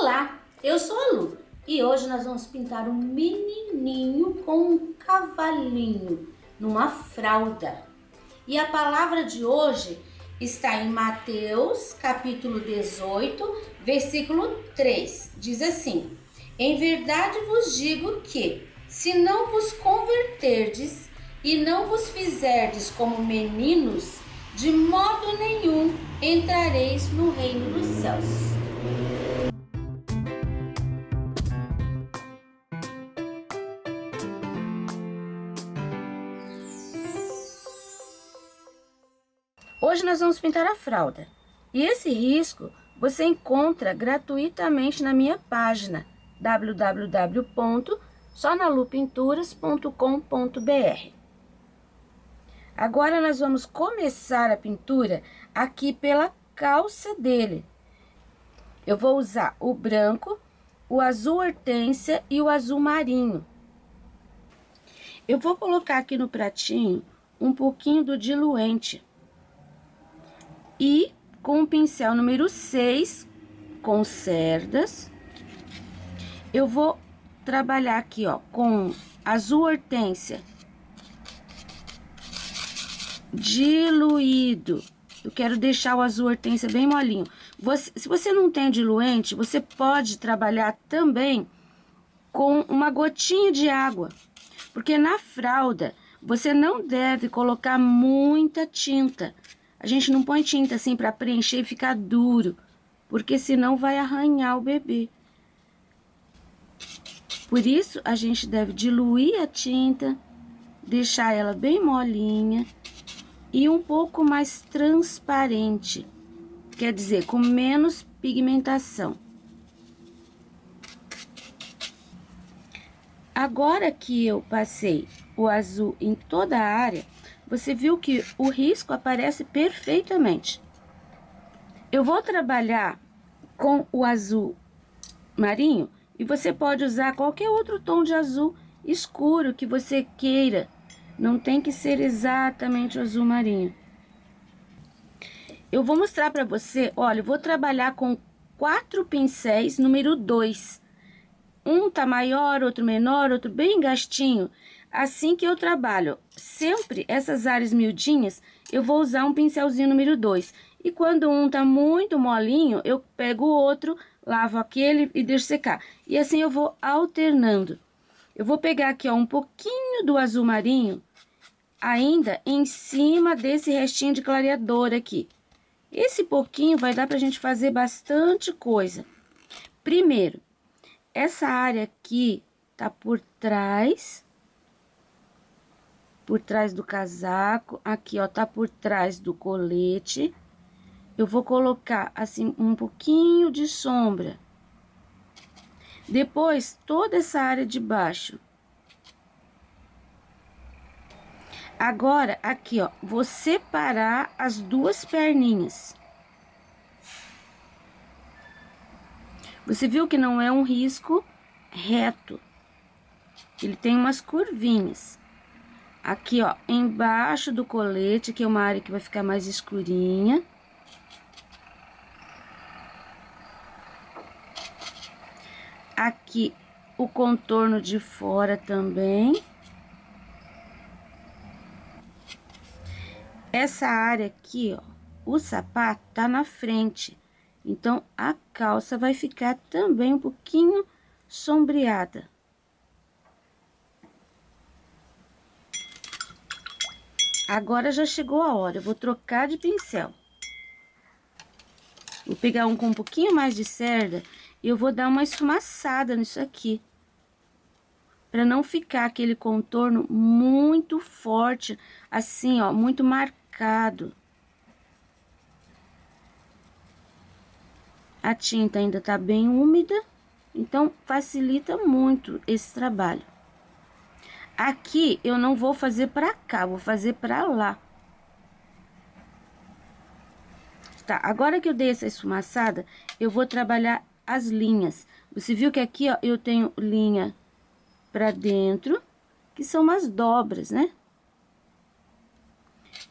Olá, eu sou a Lu e hoje nós vamos pintar um menininho com um cavalinho numa fralda. E a palavra de hoje está em Mateus, capítulo 18, versículo 3. Diz assim: Em verdade vos digo que, se não vos converterdes e não vos fizerdes como meninos, de modo nenhum entrareis no reino dos céus. Hoje nós vamos pintar a fralda. E esse risco você encontra gratuitamente na minha página www.sonalupinturas.com.br. Agora nós vamos começar a pintura aqui pela calça dele. Eu vou usar o branco, o azul hortênsia e o azul marinho. Eu vou colocar aqui no pratinho um pouquinho do diluente. E com o pincel número 6, com cerdas, eu vou trabalhar aqui, ó, com azul hortênsia diluído. Eu quero deixar o azul hortênsia bem molinho. Se você não tem diluente, você pode trabalhar também com uma gotinha de água, porque na fralda você não deve colocar muita tinta. A gente não põe tinta assim para preencher e ficar duro, porque senão vai arranhar o bebê. Por isso, a gente deve diluir a tinta, deixar ela bem molinha e um pouco mais transparente, quer dizer, com menos pigmentação. Agora que eu passei o azul em toda a área, você viu que o risco aparece perfeitamente. Eu vou trabalhar com o azul marinho e você pode usar qualquer outro tom de azul escuro que você queira. Não tem que ser exatamente o azul marinho. Eu vou mostrar para você, olha, eu vou trabalhar com 4 pincéis número 2. Um tá maior, outro menor, outro bem gastinho. Assim que eu trabalho sempre essas áreas miudinhas, eu vou usar um pincelzinho número 2. E quando um tá muito molinho, eu pego o outro, lavo aquele e deixo secar. E assim eu vou alternando. Eu vou pegar aqui, ó, um pouquinho do azul marinho, ainda em cima desse restinho de clareador aqui. Esse pouquinho vai dar pra gente fazer bastante coisa. Primeiro, essa área aqui tá por trás do casaco, aqui ó, tá por trás do colete. Eu vou colocar assim um pouquinho de sombra. Depois, toda essa área de baixo. Agora, aqui ó, vou separar as duas perninhas. Você viu que não é um risco reto. Ele tem umas curvinhas. Aqui, ó, embaixo do colete, que é uma área que vai ficar mais escurinha. Aqui, o contorno de fora também. Essa área aqui, ó, o sapato tá na frente. Então, a calça vai ficar também um pouquinho sombreada. Agora já chegou a hora, eu vou trocar de pincel. Vou pegar um com um pouquinho mais de cerda e eu vou dar uma esfumaçada nisso aqui. Pra não ficar aquele contorno muito forte, assim, ó, muito marcado. A tinta ainda tá bem úmida, então facilita muito esse trabalho. Aqui eu não vou fazer pra cá, vou fazer pra lá. Tá, agora que eu dei essa esfumaçada, eu vou trabalhar as linhas. Você viu que aqui, ó, eu tenho linha pra dentro, que são umas dobras, né?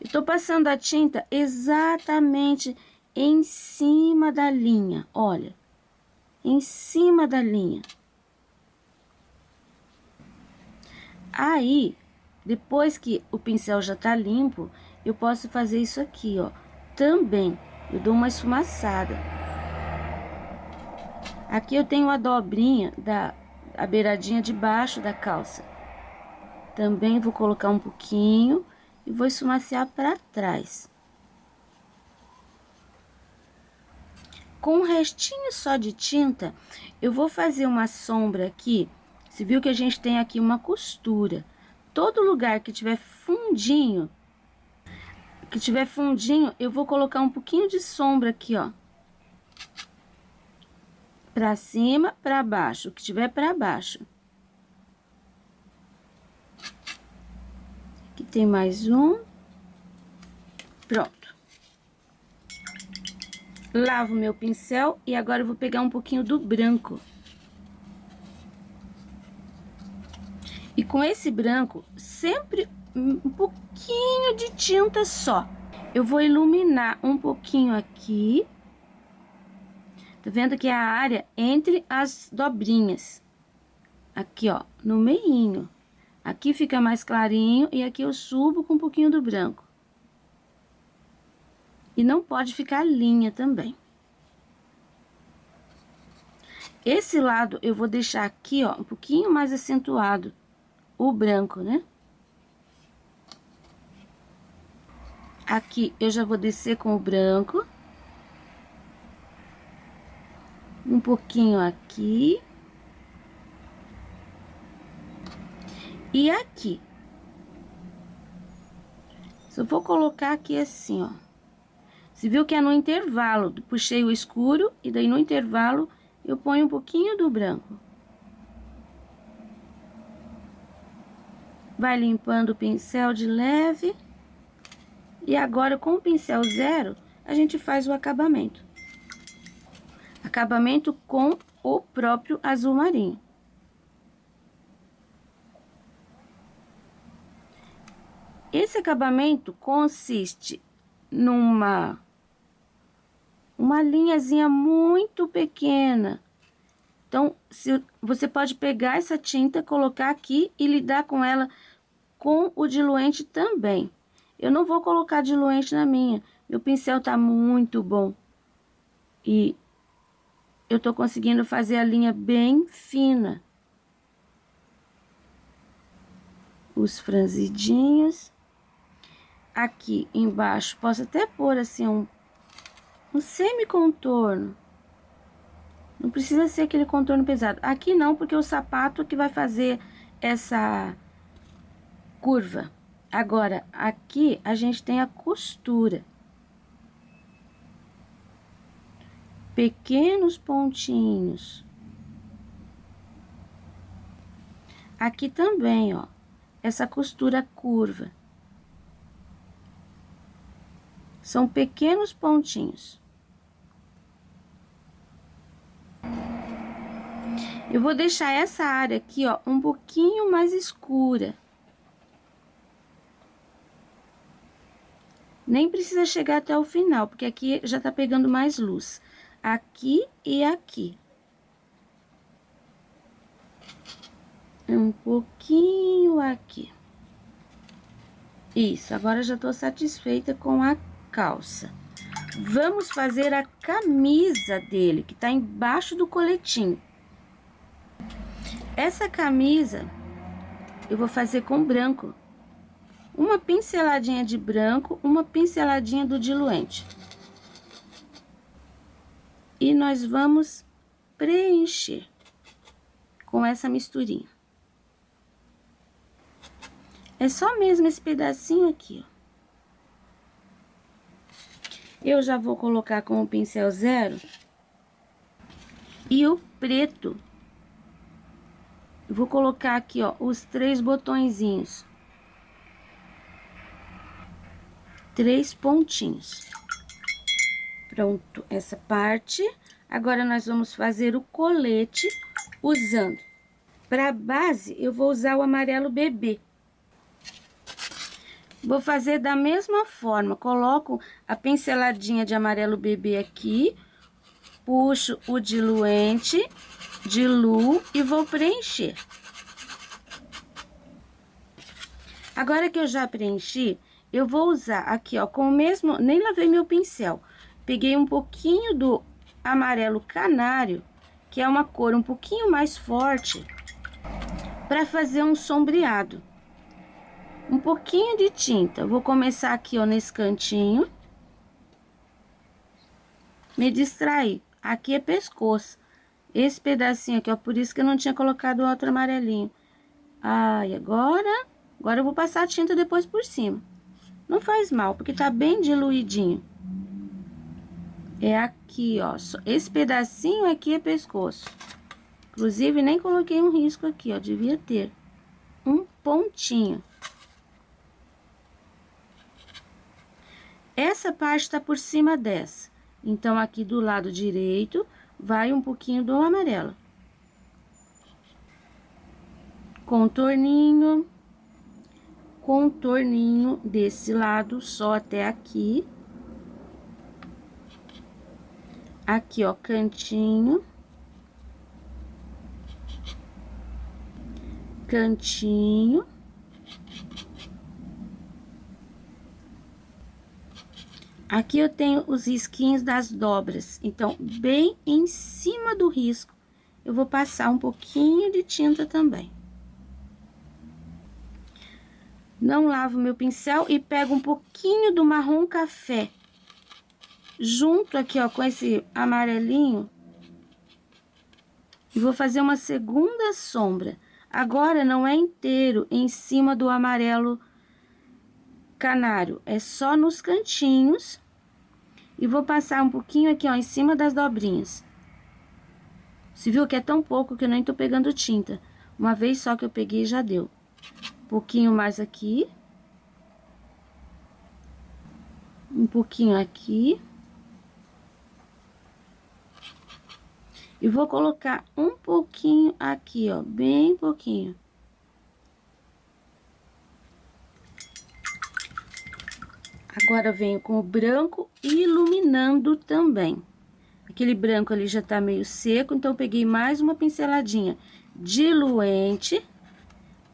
Eu tô passando a tinta exatamente em cima da linha, olha. em cima da linha. Aí, depois que o pincel já tá limpo, eu posso fazer isso aqui, ó. Também, eu dou uma esfumaçada. Aqui eu tenho a dobrinha a beiradinha de baixo da calça. Também vou colocar um pouquinho e vou esfumaciar para trás. Com um restinho só de tinta, eu vou fazer uma sombra aqui. Você viu que a gente tem aqui uma costura. Todo lugar que tiver fundinho, eu vou colocar um pouquinho de sombra aqui, ó. Pra cima, pra baixo, o que tiver pra baixo. Aqui tem mais um. Pronto. Lavo meu pincel e agora eu vou pegar um pouquinho do branco. E com esse branco, sempre um pouquinho de tinta só. Eu vou iluminar um pouquinho aqui. Tá vendo que é a área entre as dobrinhas. Aqui, ó, no meinho. Aqui fica mais clarinho e aqui eu subo com um pouquinho do branco. E não pode ficar linha também. Esse lado eu vou deixar aqui, ó, um pouquinho mais acentuado o branco, né? Aqui eu já vou descer com o branco. Um pouquinho aqui. E aqui. Só vou colocar aqui assim, ó. Você viu que é no intervalo. Puxei o escuro e daí no intervalo eu ponho um pouquinho do branco. Vai limpando o pincel de leve. E agora com o pincel zero, a gente faz o acabamento. Acabamento com o próprio azul marinho. Esse acabamento consiste numa linhazinha muito pequena. Então, você pode pegar essa tinta, colocar aqui e lidar com ela com o diluente também. Eu não vou colocar diluente na minha. Meu pincel tá muito bom. E eu tô conseguindo fazer a linha bem fina. Os franzidinhos. Aqui embaixo, posso até pôr assim um semi-contorno. Não precisa ser aquele contorno pesado. Aqui não, porque o sapato que vai fazer essa curva. Agora, aqui a gente tem a costura. Pequenos pontinhos. Aqui também, ó, essa costura curva. São pequenos pontinhos. Eu vou deixar essa área aqui, ó, um pouquinho mais escura. Nem precisa chegar até o final, porque aqui já tá pegando mais luz. Aqui e aqui. Um pouquinho aqui. Isso, agora já tô satisfeita com a calça. Vamos fazer a camisa dele, que tá embaixo do coletinho. Essa camisa eu vou fazer com branco. Uma pinceladinha de branco, uma pinceladinha do diluente. E nós vamos preencher com essa misturinha. É só mesmo esse pedacinho aqui, ó. Eu já vou colocar com o pincel zero. E o preto. Eu vou colocar aqui, ó, os 3 botõezinhos. 3 pontinhos. Pronto, essa parte. Agora, nós vamos fazer o colete usando. Para base, eu vou usar o amarelo bebê. Vou fazer da mesma forma. Coloco a pinceladinha de amarelo bebê aqui. Puxo o diluente, diluo e vou preencher. Agora que eu já preenchi, eu vou usar aqui, ó, com o mesmo... Nem lavei meu pincel. Peguei um pouquinho do amarelo canário, que é uma cor um pouquinho mais forte, para fazer um sombreado. Um pouquinho de tinta. Vou começar aqui, ó, nesse cantinho. Me distrair. Aqui é pescoço. Esse pedacinho aqui, ó, por isso que eu não tinha colocado o outro amarelinho. Ai, agora eu vou passar a tinta depois por cima. Não faz mal, porque tá bem diluidinho. É aqui, ó. Esse pedacinho aqui é pescoço. Inclusive, nem coloquei um risco aqui, ó. Devia ter um pontinho. Essa parte tá por cima dessa. Então, aqui do lado direito, vai um pouquinho do amarelo. Contorninho. Contorninho desse lado, só até aqui. Aqui, ó, cantinho. Cantinho. Aqui eu tenho os risquinhos das dobras, então, bem em cima do risco, eu vou passar um pouquinho de tinta também. Não lavo meu pincel e pego um pouquinho do marrom café, junto aqui, ó, com esse amarelinho, e vou fazer uma segunda sombra. Agora, não é inteiro em cima do amarelo canário, é só nos cantinhos. E vou passar um pouquinho aqui, ó, em cima das dobrinhas. Você viu que é tão pouco que eu nem tô pegando tinta. Uma vez só que eu peguei já deu. Um pouquinho mais aqui. Um pouquinho aqui. E vou colocar um pouquinho aqui, ó, bem pouquinho. Agora, eu venho com o branco iluminando também. Aquele branco ali já tá meio seco, então eu peguei mais uma pinceladinha diluente,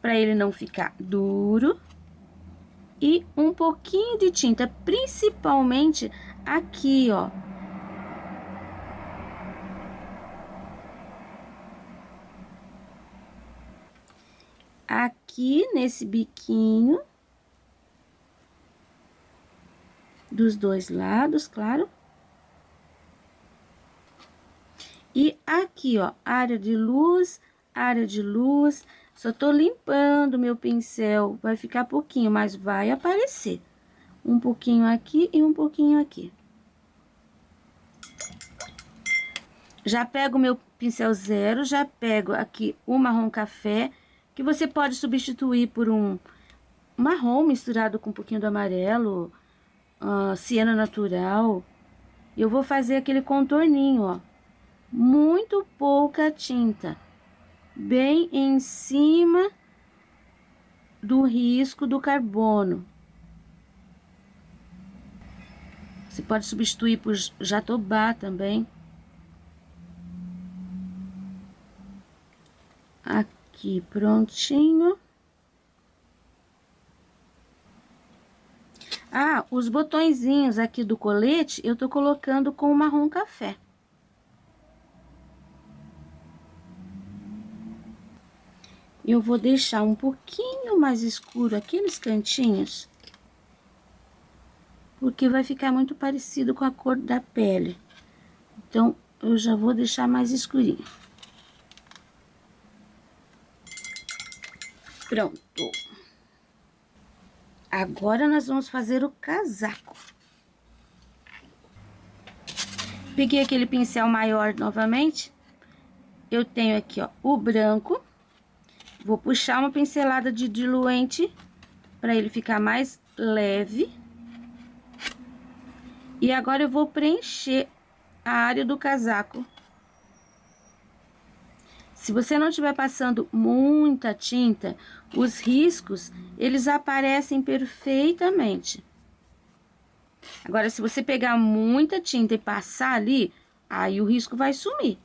para ele não ficar duro. E um pouquinho de tinta, principalmente aqui, ó. Aqui nesse biquinho. Dos dois lados, claro. E aqui, ó, área de luz, área de luz. Só tô limpando meu pincel, vai ficar pouquinho, mas vai aparecer. Um pouquinho aqui e um pouquinho aqui. Já pego meu pincel zero, já pego aqui o marrom café, que você pode substituir por um marrom misturado com um pouquinho do amarelo, siena natural. Eu vou fazer aquele contorninho, ó. Muito pouca tinta. Bem em cima do risco do carbono. Você pode substituir por jatobá também. Aqui, prontinho. Ah, os botõezinhos aqui do colete, eu tô colocando com o marrom café. Eu vou deixar um pouquinho mais escuro aqueles cantinhos, porque vai ficar muito parecido com a cor da pele. Então, eu já vou deixar mais escurinho. Pronto. Agora, nós vamos fazer o casaco. Peguei aquele pincel maior novamente. Eu tenho aqui, ó, o branco. Vou puxar uma pincelada de diluente para ele ficar mais leve. E agora eu vou preencher a área do casaco. Se você não estiver passando muita tinta, os riscos, eles aparecem perfeitamente. Agora, se você pegar muita tinta e passar ali, Aí o risco vai sumir.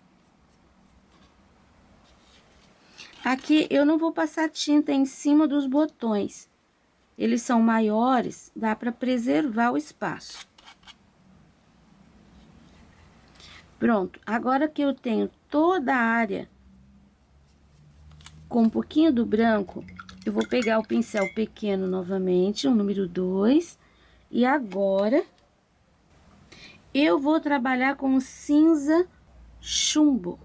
Aqui eu não vou passar tinta em cima dos botões. Eles são maiores, dá para preservar o espaço. Pronto, agora que eu tenho toda a área com um pouquinho do branco, eu vou pegar o pincel pequeno novamente, o número 2. E agora, eu vou trabalhar com cinza chumbo.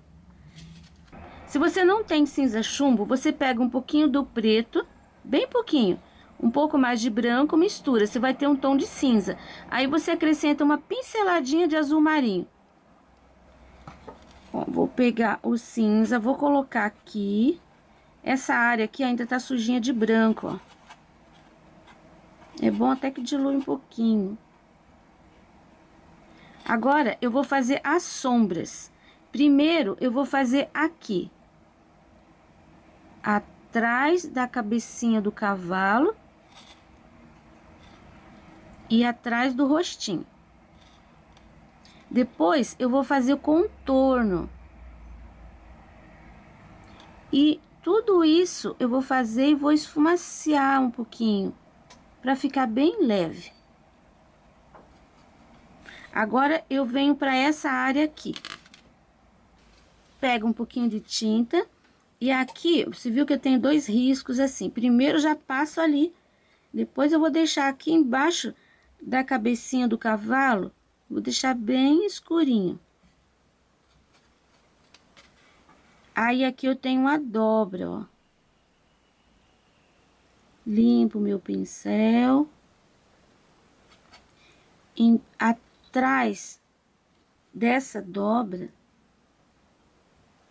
Se você não tem cinza chumbo, você pega um pouquinho do preto, bem pouquinho, um pouco mais de branco, mistura, você vai ter um tom de cinza. Aí você acrescenta uma pinceladinha de azul marinho. Ó, vou pegar o cinza, vou colocar aqui. Essa área aqui ainda tá sujinha de branco, ó. É bom até que dilui um pouquinho. Agora, eu vou fazer as sombras. Primeiro, eu vou fazer aqui. Atrás da cabecinha do cavalo. E atrás do rostinho. Depois, eu vou fazer o contorno. E tudo isso eu vou fazer e vou esfumaciar um pouquinho, para ficar bem leve. Agora, eu venho para essa área aqui. Pego um pouquinho de tinta. E aqui, você viu que eu tenho 2 riscos assim. Primeiro, já passo ali. Depois, eu vou deixar aqui embaixo da cabecinha do cavalo. Vou deixar bem escurinho. Aí, aqui eu tenho uma dobra, ó. Limpo meu pincel. Atrás dessa dobra,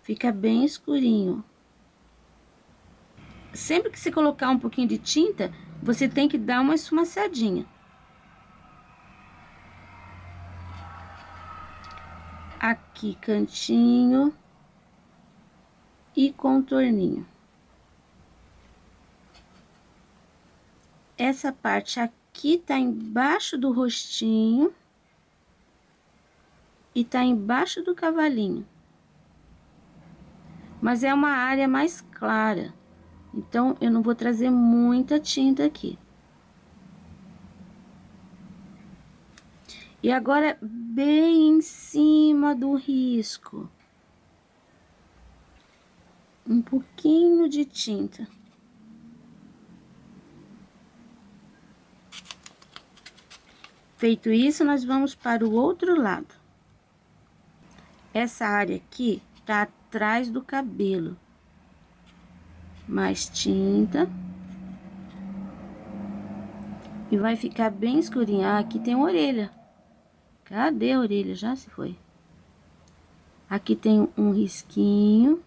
fica bem escurinho. Sempre que você colocar um pouquinho de tinta, você tem que dar uma esfumaçadinha. Aqui, cantinho e contorninho. Essa parte aqui tá embaixo do rostinho e tá embaixo do cavalinho. Mas é uma área mais clara, então eu não vou trazer muita tinta aqui. E agora, bem em cima do risco, um pouquinho de tinta. Feito isso, nós vamos para o outro lado. Essa área aqui tá atrás do cabelo. Mais tinta. E vai ficar bem escurinho. Ah, aqui tem orelha. Cadê a orelha? Já se foi. Aqui tem um risquinho.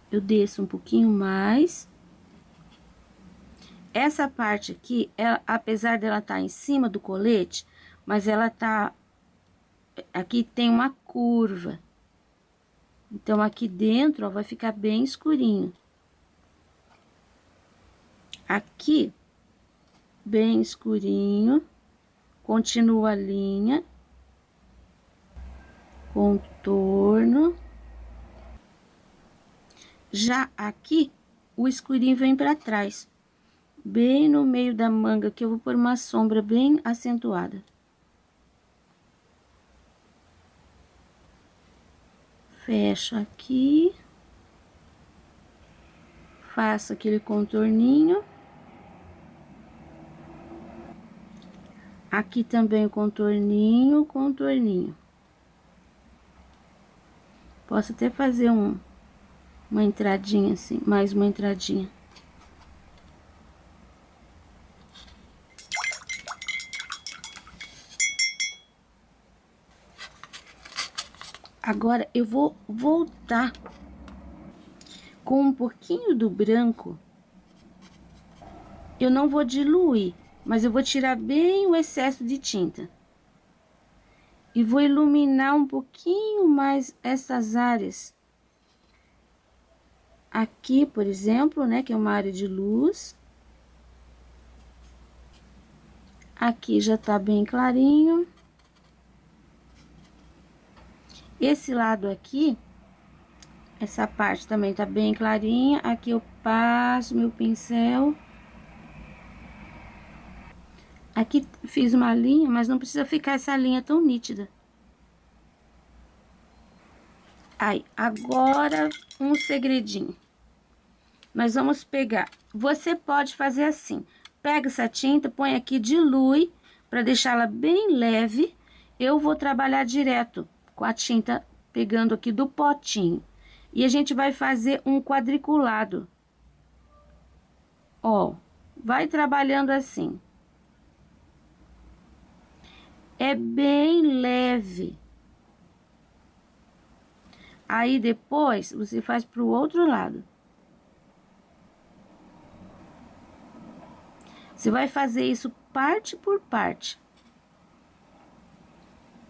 Eu desço um pouquinho mais. Essa parte aqui, apesar dela estar em cima do colete, mas ela tá... Aqui tem uma curva. Então, aqui dentro, ó, vai ficar bem escurinho. Aqui, bem escurinho. Continua a linha. Contorno. Já aqui, o escurinho vem pra trás. Bem no meio da manga, que eu vou pôr uma sombra bem acentuada. Fecho aqui. Faço aquele contorninho. Aqui também o contorninho, contorninho. Posso até fazer uma entradinha assim, mais uma entradinha. Agora, eu vou voltar com um pouquinho do branco. Eu não vou diluir, mas eu vou tirar bem o excesso de tinta. E vou iluminar um pouquinho mais essas áreas. Aqui, por exemplo, né, que é uma área de luz. Aqui já tá bem clarinho. Esse lado aqui, essa parte também tá bem clarinha. Aqui eu passo meu pincel. Aqui fiz uma linha, mas não precisa ficar essa linha tão nítida. Aí, agora um segredinho. Nós vamos pegar, você pode fazer assim, pega essa tinta, põe aqui, dilui, para deixá-la bem leve. Eu vou trabalhar direto com a tinta, pegando aqui do potinho. E a gente vai fazer um quadriculado. Ó, vai trabalhando assim. É bem leve. Aí, depois, você faz pro outro lado. Você vai fazer isso parte por parte.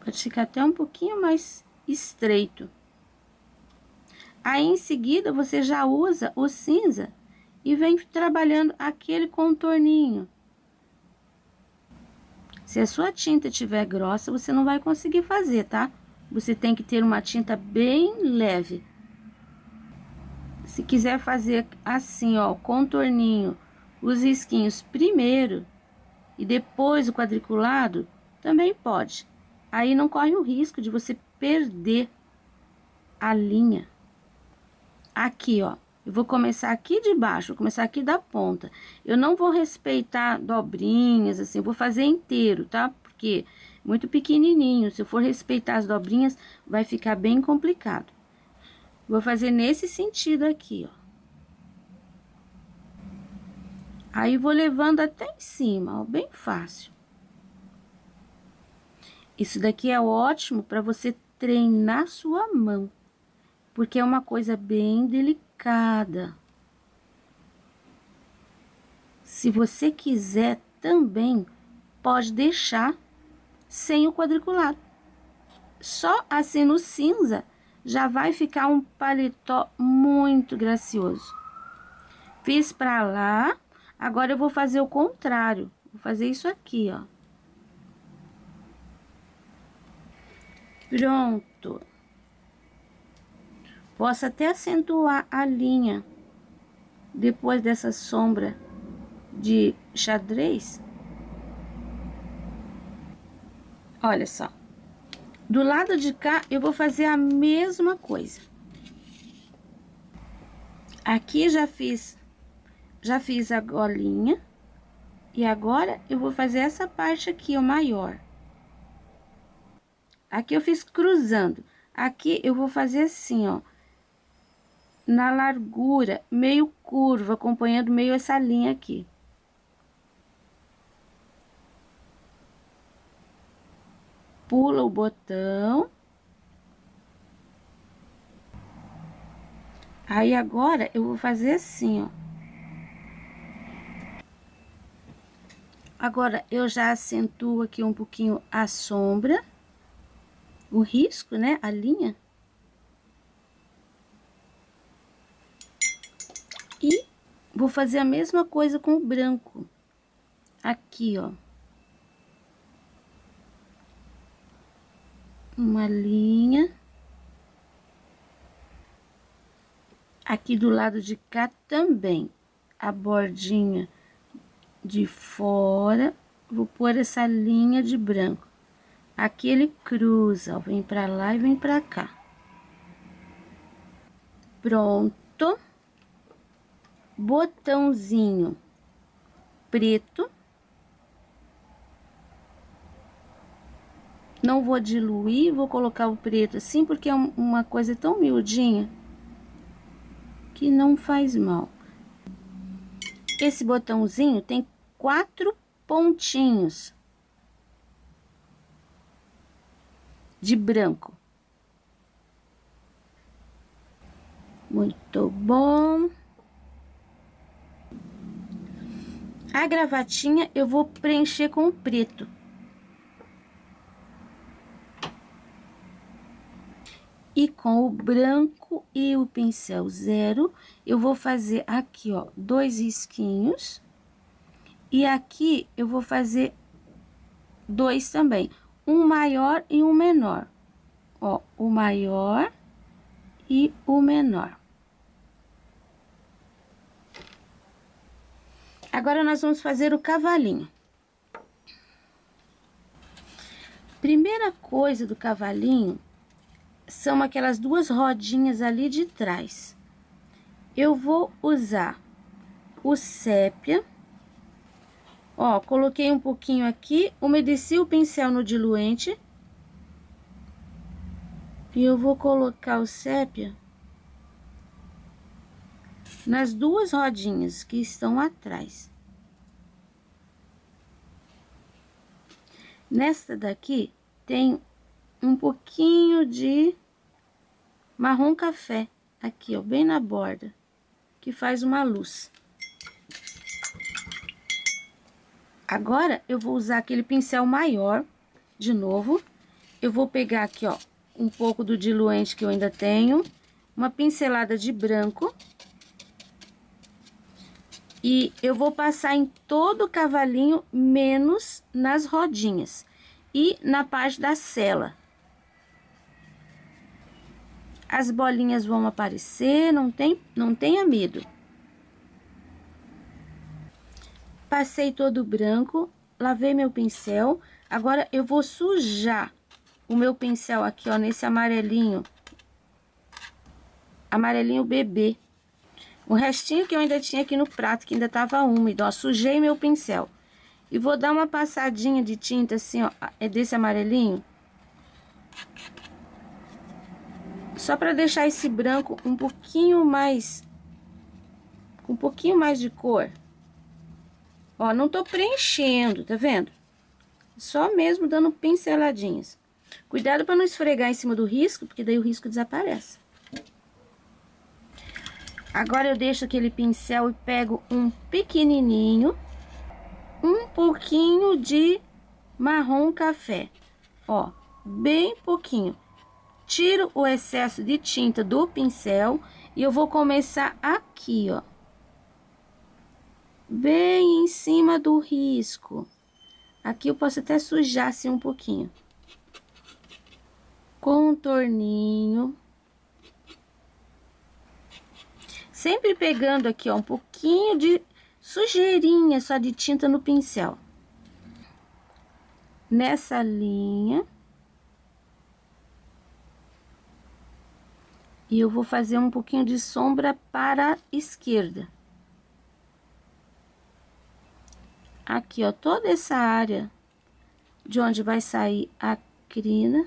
Pode ficar até um pouquinho mais estreito. Aí, em seguida, você já usa o cinza e vem trabalhando aquele contorninho. Se a sua tinta estiver grossa, você não vai conseguir fazer, tá? Você tem que ter uma tinta bem leve. Se quiser fazer assim, ó, contorninho, os risquinhos primeiro e depois o quadriculado, também pode. Aí não corre o risco de você perder a linha. Aqui, ó, eu vou começar aqui de baixo, vou começar aqui da ponta. Eu não vou respeitar dobrinhas, assim, eu vou fazer inteiro, tá? Porque muito pequenininho, se eu for respeitar as dobrinhas, vai ficar bem complicado. Vou fazer nesse sentido aqui, ó. Aí, vou levando até em cima, ó, bem fácil. Isso daqui é ótimo para você treinar sua mão, porque é uma coisa bem delicada. Se você quiser também, pode deixar sem o quadriculado. Só assim no cinza, já vai ficar um paletó muito gracioso. Fiz pra lá, agora eu vou fazer o contrário. Vou fazer isso aqui, ó. Pronto. Posso até acentuar a linha depois dessa sombra de xadrez. Olha só. Do lado de cá, eu vou fazer a mesma coisa. Aqui já fiz a golinha. E agora, eu vou fazer essa parte aqui, o maior. Aqui eu fiz cruzando. Aqui eu vou fazer assim, ó. Na largura, meio curva, acompanhando meio essa linha aqui. Pula o botão. Aí, agora, eu vou fazer assim, ó. Agora, eu já acentuo aqui um pouquinho a sombra. O risco, né? A linha. E vou fazer a mesma coisa com o branco. Aqui, ó. Uma linha. Aqui do lado de cá também. A bordinha de fora. Vou pôr essa linha de branco. Aqui ele cruza, ó. Vem pra lá e vem pra cá. Pronto. Botãozinho preto. Não vou diluir, vou colocar o preto assim, porque é uma coisa tão miudinha que não faz mal. Esse botãozinho tem 4 pontinhos de branco. Muito bom. A gravatinha eu vou preencher com o preto. E com o branco e o pincel 0, eu vou fazer aqui, ó, 2 risquinhos. E aqui eu vou fazer 2 também, um maior e um menor. ó, o maior e o menor. Agora, nós vamos fazer o cavalinho. Primeira coisa do cavalinho são aquelas duas rodinhas ali de trás. Eu vou usar o sépia. Ó, coloquei um pouquinho aqui, umedeci o pincel no diluente. E eu vou colocar o sépia nas duas rodinhas que estão atrás. Nesta daqui tem um pouquinho de marrom café, aqui ó, bem na borda, que faz uma luz. Agora, eu vou usar aquele pincel maior, de novo. Eu vou pegar aqui, ó, um pouco do diluente que eu ainda tenho, uma pincelada de branco. E eu vou passar em todo o cavalinho, menos nas rodinhas e na parte da sela. As bolinhas vão aparecer, não tenha medo. Passei todo o branco, lavei meu pincel. Agora, eu vou sujar o meu pincel aqui, ó, nesse amarelinho. Amarelinho bebê. O restinho que eu ainda tinha aqui no prato, que ainda tava úmido, ó, sujei meu pincel. E vou dar uma passadinha de tinta assim, ó, é desse amarelinho. Só pra deixar esse branco um pouquinho mais, com um pouquinho mais de cor. Ó, não tô preenchendo, tá vendo? Só mesmo dando pinceladinhas. Cuidado pra não esfregar em cima do risco, porque daí o risco desaparece. Agora, eu deixo aquele pincel e pego um pequenininho, um pouquinho de marrom café, ó, bem pouquinho. Tiro o excesso de tinta do pincel e eu vou começar aqui, ó, bem em cima do risco. Aqui eu posso até sujar assim um pouquinho. Contorninho. Sempre pegando aqui, ó, um pouquinho de sujeirinha só de tinta no pincel. Nessa linha. E eu vou fazer um pouquinho de sombra para a esquerda. Aqui, ó, toda essa área de onde vai sair a crina.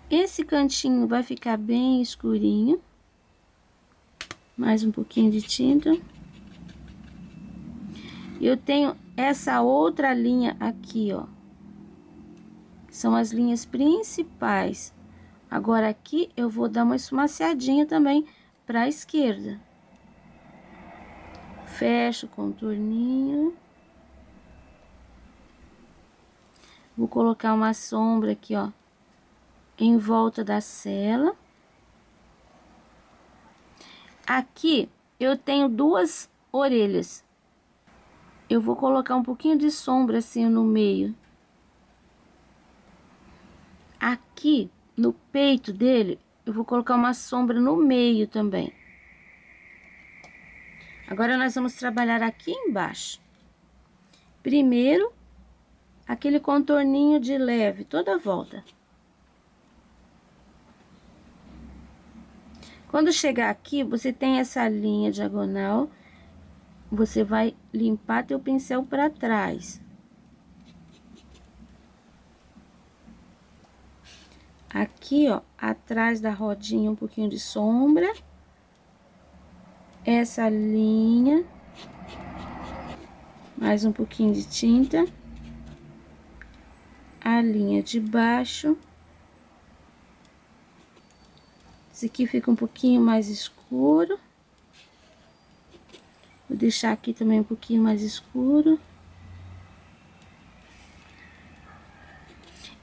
Esse cantinho vai ficar bem escurinho. Mais um pouquinho de tinta. Eu tenho essa outra linha aqui, ó. São as linhas principais. Agora, aqui eu vou dar uma esfumaciadinha também para a esquerda. Fecho o contorninho. Vou colocar uma sombra aqui, ó, em volta da sela. Aqui eu tenho duas orelhas. Eu vou colocar um pouquinho de sombra assim no meio. Aqui no peito dele, eu vou colocar uma sombra no meio também. Agora, nós vamos trabalhar aqui embaixo. Primeiro, aquele contorninho de leve, toda a volta. Quando chegar aqui, você tem essa linha diagonal, você vai limpar teu pincel para trás. Aqui, ó, atrás da rodinha, um pouquinho de sombra. Essa linha. Mais um pouquinho de tinta. A linha de baixo. Esse aqui fica um pouquinho mais escuro. Vou deixar aqui também um pouquinho mais escuro.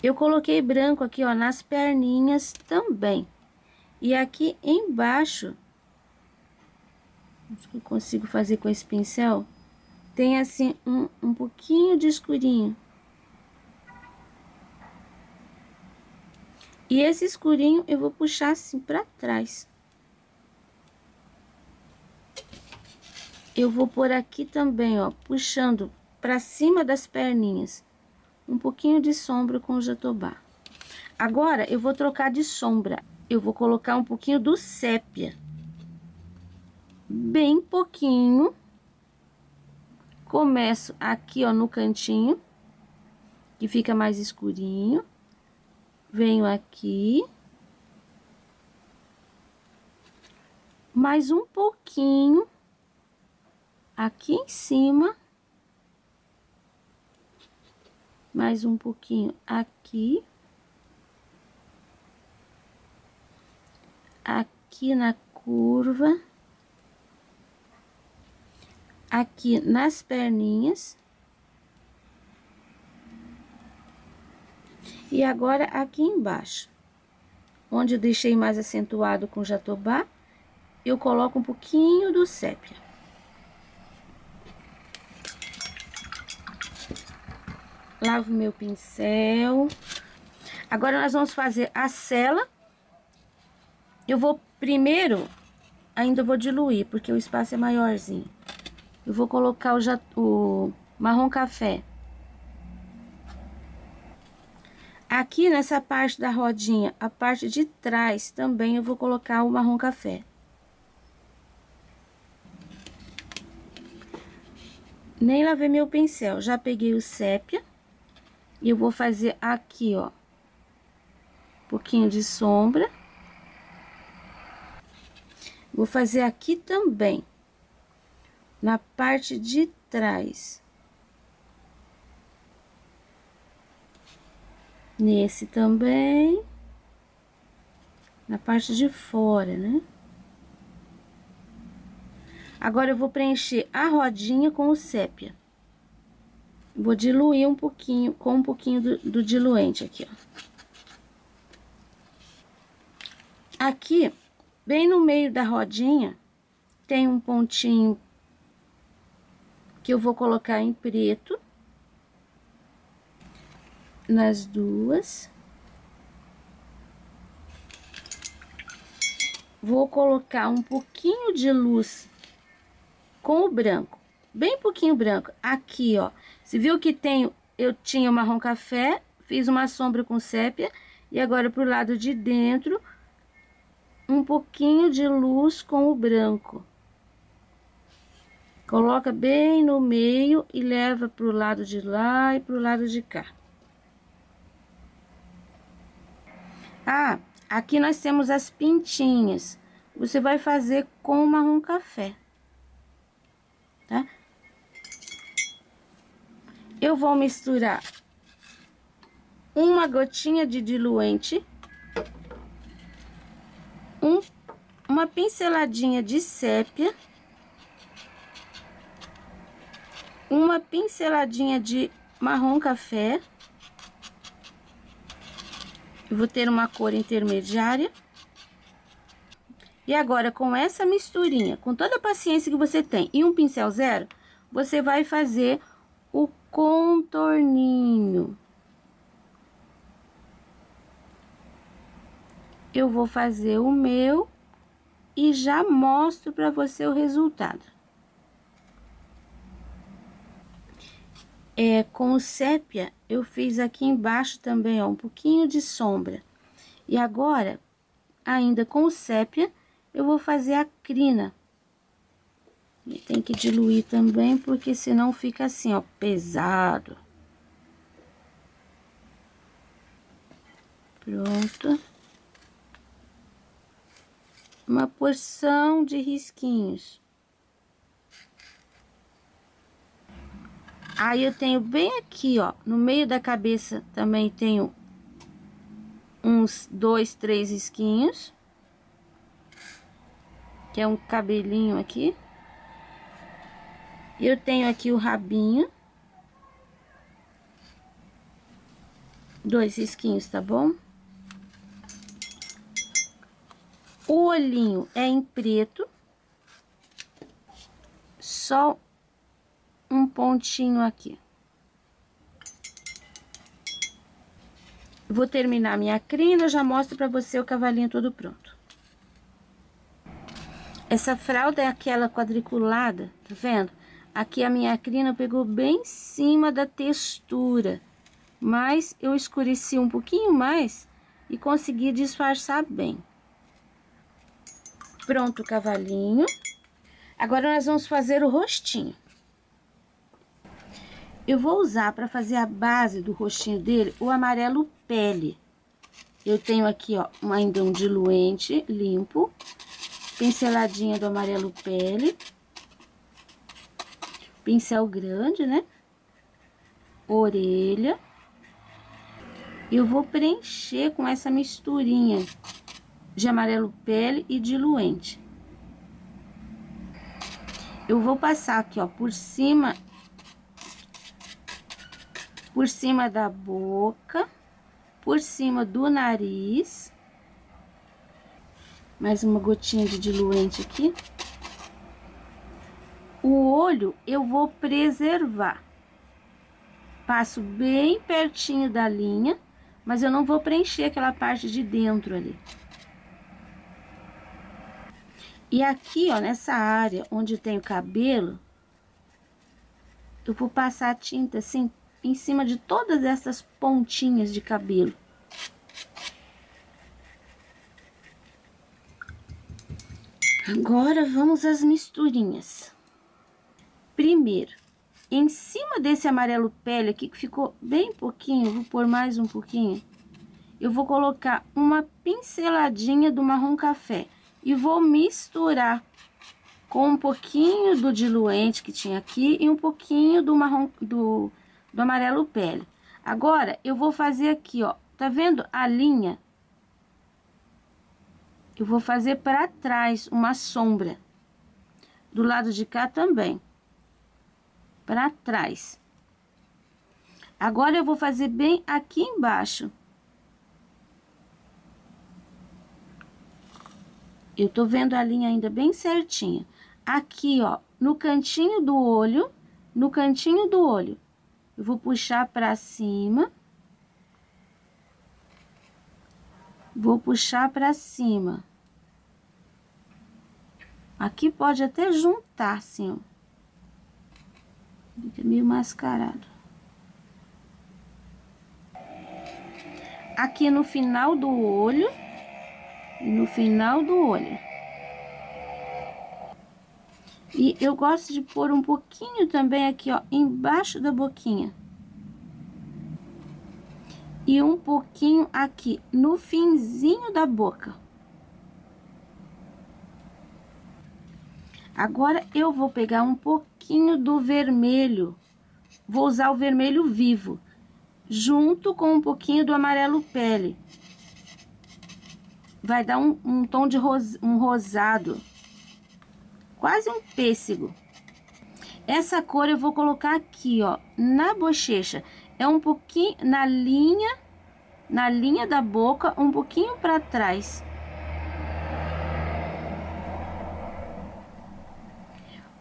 Eu coloquei branco aqui, ó, nas perninhas também. E aqui embaixo, acho que eu consigo fazer com esse pincel, tem assim um pouquinho de escurinho. E esse escurinho eu vou puxar assim pra trás. Eu vou por aqui também, ó, puxando pra cima das perninhas. Um pouquinho de sombra com o jatobá. Agora, eu vou trocar de sombra. Eu vou colocar um pouquinho do sépia. Bem pouquinho. Começo aqui, ó, no cantinho, que fica mais escurinho. Venho aqui. Mais um pouquinho. Aqui em cima. Mais um pouquinho aqui. Aqui na curva. Aqui nas perninhas. E agora aqui embaixo, onde eu deixei mais acentuado com jatobá, eu coloco um pouquinho do sépia. Lavo meu pincel. Agora nós vamos fazer a sela. Eu vou primeiro, ainda vou diluir, porque o espaço é maiorzinho. Eu vou colocar o marrom café. Aqui nessa parte da rodinha, a parte de trás também eu vou colocar o marrom café. Nem lavei meu pincel, já peguei o sépia. E eu vou fazer aqui, ó, um pouquinho de sombra. Vou fazer aqui também, na parte de trás. Nesse também. Na parte de fora, né? Agora, eu vou preencher a rodinha com o sépia. Vou diluir um pouquinho, com um pouquinho do diluente aqui, ó. Aqui, bem no meio da rodinha, tem um pontinho que eu vou colocar em preto. Nas duas. Vou colocar um pouquinho de luz com o branco, bem pouquinho branco. Aqui, ó, você viu que eu tinha o marrom café, fiz uma sombra com sépia, e agora pro lado de dentro, um pouquinho de luz com o branco. Coloca bem no meio e leva pro lado de lá e pro lado de cá. Ah, aqui nós temos as pintinhas. Você vai fazer com o marrom café, tá? Eu vou misturar uma gotinha de diluente, uma pinceladinha de sépia, uma pinceladinha de marrom café. Eu vou ter uma cor intermediária. E agora, com essa misturinha, com toda a paciência que você tem e um pincel zero, você vai fazer o contorninho. Eu vou fazer o meu e já mostro para você o resultado. Com o sépia, eu fiz aqui embaixo também, ó, um pouquinho de sombra. E agora, ainda com o sépia, eu vou fazer a crina. E tem que diluir também, porque senão fica assim, ó, pesado. Pronto. Uma porção de risquinhos. Aí, eu tenho bem aqui, ó, no meio da cabeça também tenho uns 2, 3 risquinhos. Que é um cabelinho aqui. Eu tenho aqui o rabinho. 2 risquinhos, tá bom? O olhinho é em preto. Só um pontinho aqui. Vou terminar minha crina, já mostro pra você o cavalinho todo pronto. Essa fralda é aquela quadriculada, tá vendo? Aqui a minha crina pegou bem em cima da textura, mas eu escureci um pouquinho mais e consegui disfarçar bem. Pronto o cavalinho. Agora nós vamos fazer o rostinho. Eu vou usar para fazer a base do rostinho dele o amarelo pele. Eu tenho aqui, ó, ainda um diluente limpo, pinceladinha do amarelo pele, pincel grande, né? Orelha. Eu vou preencher com essa misturinha de amarelo pele e diluente. Eu vou passar aqui, ó, por cima da boca, por cima do nariz. Mais uma gotinha de diluente aqui. O olho eu vou preservar. Passo bem pertinho da linha, mas eu não vou preencher aquela parte de dentro ali. E aqui, ó, nessa área onde tem o cabelo, eu vou passar a tinta assim em cima de todas essas pontinhas de cabelo. Agora vamos às misturinhas. Primeiro, em cima desse amarelo pele aqui, que ficou bem pouquinho, vou pôr mais um pouquinho. Eu vou colocar uma pinceladinha do marrom café e vou misturar com um pouquinho do diluente que tinha aqui e um pouquinho do marrom do amarelo pele. Agora eu vou fazer aqui, ó, tá vendo a linha? Eu vou fazer para trás uma sombra. Do lado de cá também. Para trás. Agora eu vou fazer bem aqui embaixo. Eu tô vendo a linha ainda bem certinha. Aqui, ó, no cantinho do olho, eu vou puxar para cima. Vou puxar para cima. Aqui pode até juntar, assim, ó. Fica meio mascarado. Aqui no final do olho. E no final do olho. E eu gosto de pôr um pouquinho também aqui, ó, embaixo da boquinha. E um pouquinho aqui no finzinho da boca. Agora eu vou pegar um pouquinho do vermelho. Vou usar o vermelho vivo, junto com um pouquinho do amarelo pele. Vai dar um tom de um rosado, quase um pêssego. Essa cor eu vou colocar aqui, ó, na bochecha. É um pouquinho na linha da boca, um pouquinho para trás.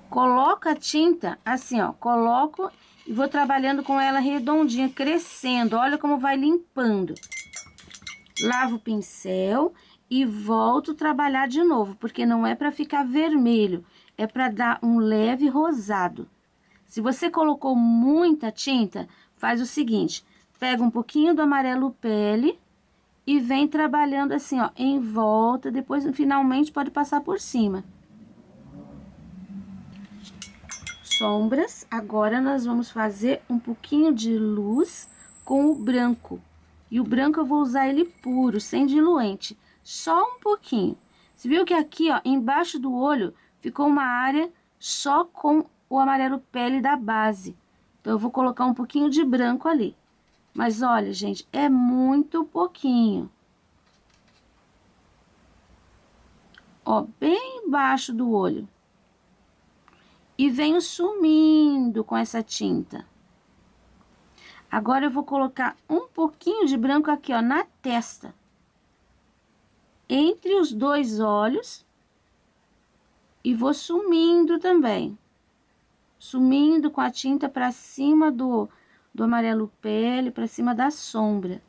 Coloco a tinta assim, ó, coloco e vou trabalhando com ela redondinha, crescendo. Olha como vai limpando. Lavo o pincel e volto a trabalhar de novo, porque não é para ficar vermelho, é para dar um leve rosado. Se você colocou muita tinta, faz o seguinte, pega um pouquinho do amarelo pele e vem trabalhando assim, ó, em volta, depois finalmente pode passar por cima. Sombras, agora nós vamos fazer um pouquinho de luz com o branco. E o branco eu vou usar ele puro, sem diluente, só um pouquinho. Você viu que aqui, ó, embaixo do olho, ficou uma área só com o amarelo pele da base. Então, eu vou colocar um pouquinho de branco ali. Mas, olha, gente, é muito pouquinho. Ó, bem embaixo do olho. E venho sumindo com essa tinta. Agora, eu vou colocar um pouquinho de branco aqui, ó, na testa. Entre os dois olhos. E vou sumindo também. Sumindo com a tinta para cima do amarelo pele, para cima da sombra.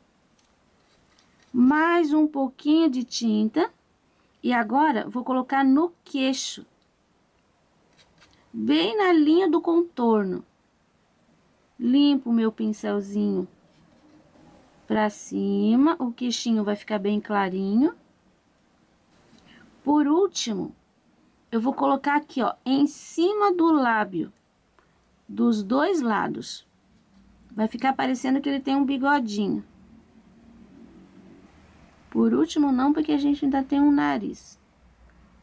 Mais um pouquinho de tinta. E agora, vou colocar no queixo. Bem na linha do contorno. Limpo o meu pincelzinho pra cima. O queixinho vai ficar bem clarinho. Por último, eu vou colocar aqui, ó, em cima do lábio. Dos dois lados. Vai ficar parecendo que ele tem um bigodinho. Por último, não, porque a gente ainda tem um nariz.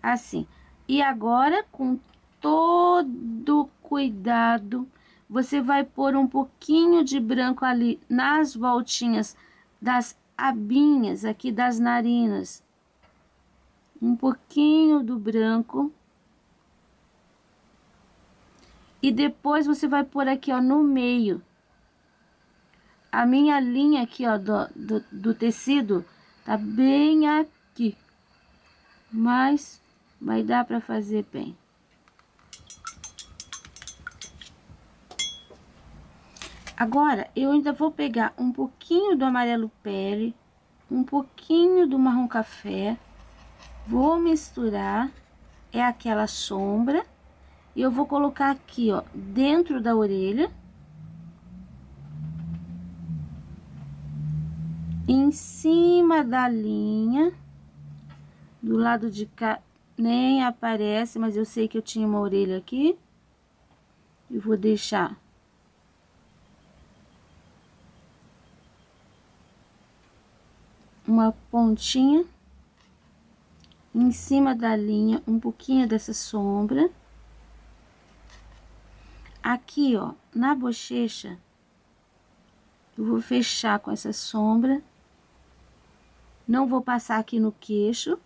Assim. E agora, com todo cuidado, você vai pôr um pouquinho de branco ali nas voltinhas das abinhas aqui das narinas. Um pouquinho do branco. E depois você vai pôr aqui, ó, no meio. A minha linha aqui, ó, do tecido tá bem aqui. Mas vai dar pra fazer bem. Agora, eu ainda vou pegar um pouquinho do amarelo pele, um pouquinho do marrom café. Vou misturar. É aquela sombra. E eu vou colocar aqui, ó, dentro da orelha. Em cima da linha. Do lado de cá nem aparece, mas eu sei que eu tinha uma orelha aqui. E vou deixar uma pontinha em cima da linha, um pouquinho dessa sombra. Aqui, ó, na bochecha, eu vou fechar com essa sombra. Não vou passar aqui no queixo.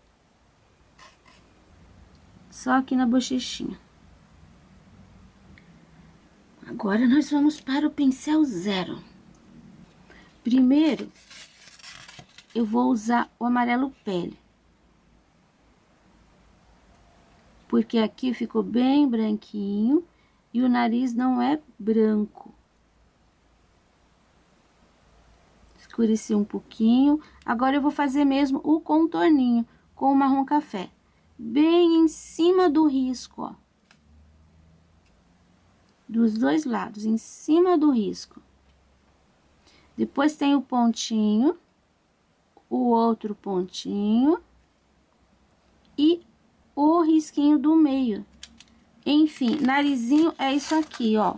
Só aqui na bochechinha. Agora, nós vamos para o pincel zero. Primeiro, eu vou usar o amarelo pele. Porque aqui ficou bem branquinho. E o nariz não é branco. Escureci um pouquinho. Agora eu vou fazer mesmo o contorninho com o marrom café. Bem em cima do risco, ó. Dos dois lados, em cima do risco. Depois tem o pontinho. O outro pontinho. E o risquinho do meio. Enfim, narizinho é isso aqui, ó.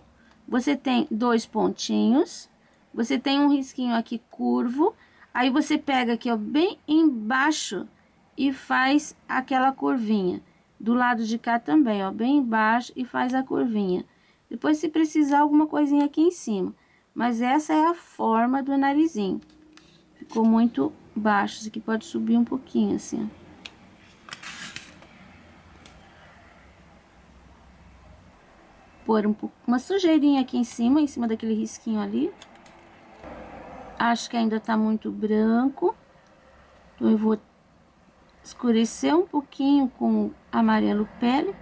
Você tem dois pontinhos, você tem um risquinho aqui curvo, aí você pega aqui, ó, bem embaixo e faz aquela curvinha. Do lado de cá também, ó, bem embaixo e faz a curvinha. Depois, se precisar, alguma coisinha aqui em cima. Mas essa é a forma do narizinho. Ficou muito baixo, isso aqui pode subir um pouquinho, assim, ó. Pôr uma sujeirinha aqui em cima daquele risquinho ali. Acho que ainda tá muito branco. Então, eu vou escurecer um pouquinho com amarelo pele.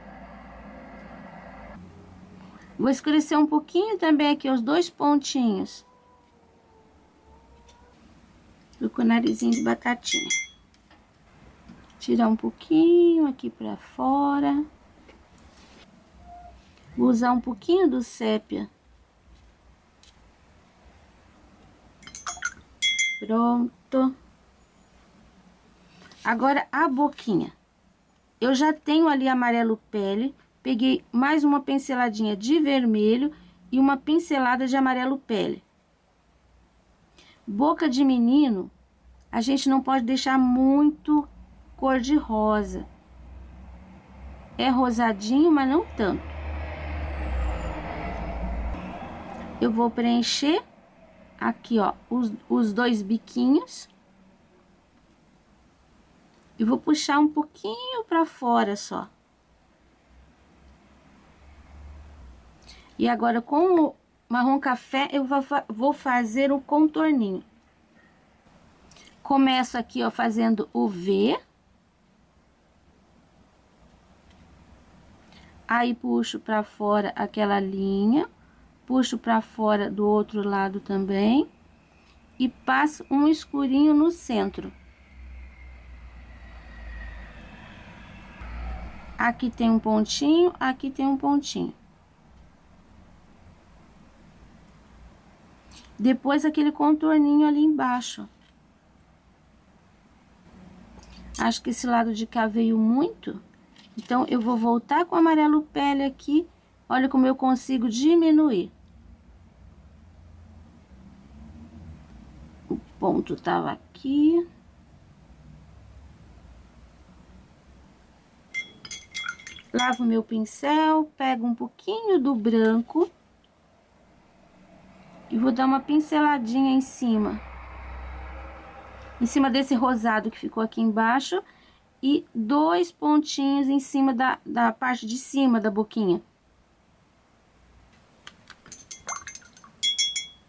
Vou escurecer um pouquinho também aqui os dois pontinhos. Tô com o narizinho de batatinha. Tirar um pouquinho aqui pra fora. Vou usar um pouquinho do sépia. Pronto. Agora, a boquinha. Eu já tenho ali amarelo pele. Peguei mais uma pinceladinha de vermelho e uma pincelada de amarelo pele. Boca de menino, a gente não pode deixar muito cor de rosa. É rosadinho, mas não tanto. Eu vou preencher aqui, ó, os dois biquinhos. E vou puxar um pouquinho pra fora só. E agora, com o marrom café, eu vou fazer o contorninho. Começo aqui, ó, fazendo o V. Aí, puxo pra fora aquela linha. Puxo pra fora do outro lado também. e passo um escurinho no centro. Aqui tem um pontinho, aqui tem um pontinho. Depois aquele contorninho ali embaixo. Acho que esse lado de cá veio muito. Então, eu vou voltar com o amarelo pele aqui. Olha como eu consigo diminuir. O ponto tava aqui. Lavo meu pincel, pego um pouquinho do branco. E vou dar uma pinceladinha em cima. Em cima desse rosado que ficou aqui embaixo. E 2 pontinhos em cima da parte de cima da boquinha.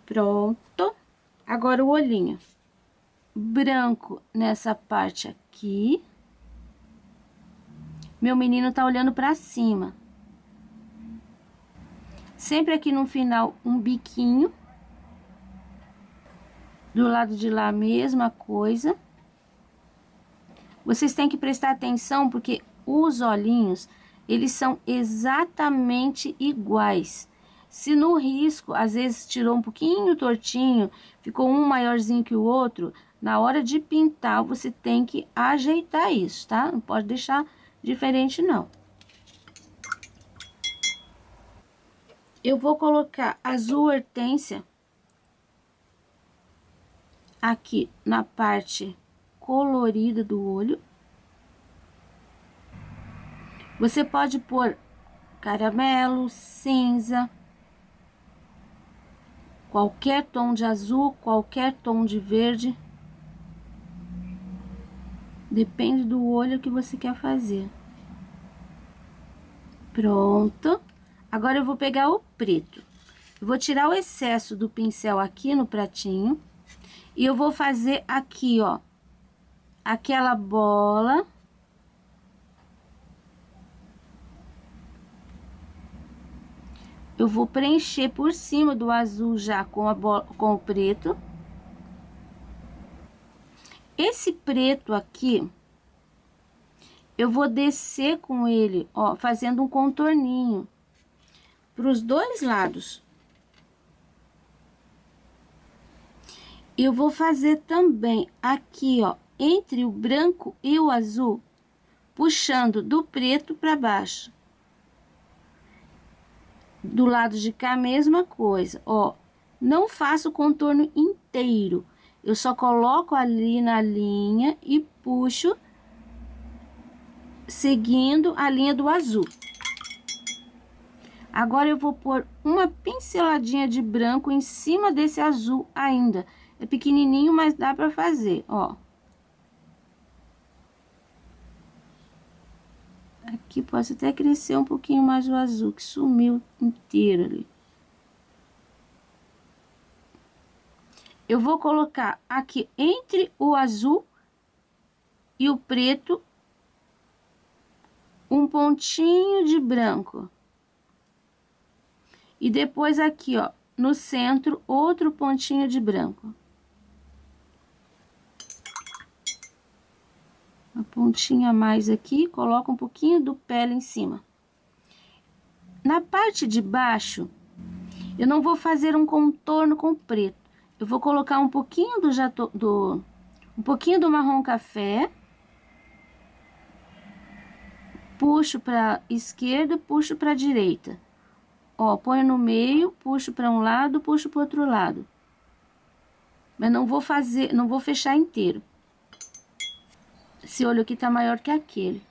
Pronto. Agora o olhinho. Branco nessa parte aqui. Meu menino tá olhando pra cima. Sempre aqui no final um biquinho. Do lado de lá, a mesma coisa. Vocês têm que prestar atenção, porque os olhinhos, eles são exatamente iguais. Se no risco, às vezes tirou um pouquinho tortinho, ficou um maiorzinho que o outro, na hora de pintar, você tem que ajeitar isso, tá? Não pode deixar diferente, não. Eu vou colocar azul hortênsia aqui na parte colorida do olho. Você pode pôr caramelo, cinza, qualquer tom de azul, qualquer tom de verde. Depende do olho que você quer fazer. Pronto. Agora eu vou pegar o preto. Eu vou tirar o excesso do pincel aqui no pratinho. E eu vou fazer aqui, ó, aquela bola. Eu vou preencher por cima do azul já com a bola, com o preto. Esse preto aqui, eu vou descer com ele, ó, fazendo um contorninho para os dois lados. Eu vou fazer também aqui, ó, entre o branco e o azul, puxando do preto para baixo. Do lado de cá, a mesma coisa, ó. Não faço o contorno inteiro. Eu só coloco ali na linha e puxo, seguindo a linha do azul. Agora, eu vou pôr uma pinceladinha de branco em cima desse azul ainda. É pequenininho, mas dá pra fazer, ó. Aqui pode até crescer um pouquinho mais o azul, que sumiu inteiro ali. Eu vou colocar aqui entre o azul e o preto um pontinho de branco. E depois aqui, ó, no centro, outro pontinho de branco. Uma pontinha a mais aqui, coloca um pouquinho do pele em cima. Na parte de baixo, eu não vou fazer um contorno com preto. Eu vou colocar um pouquinho um pouquinho do marrom café. Puxo para esquerda, puxo para direita. Ó, ponho no meio, puxo para um lado, puxo para outro lado. Mas não vou fechar inteiro. Esse olho aqui tá maior que aquele.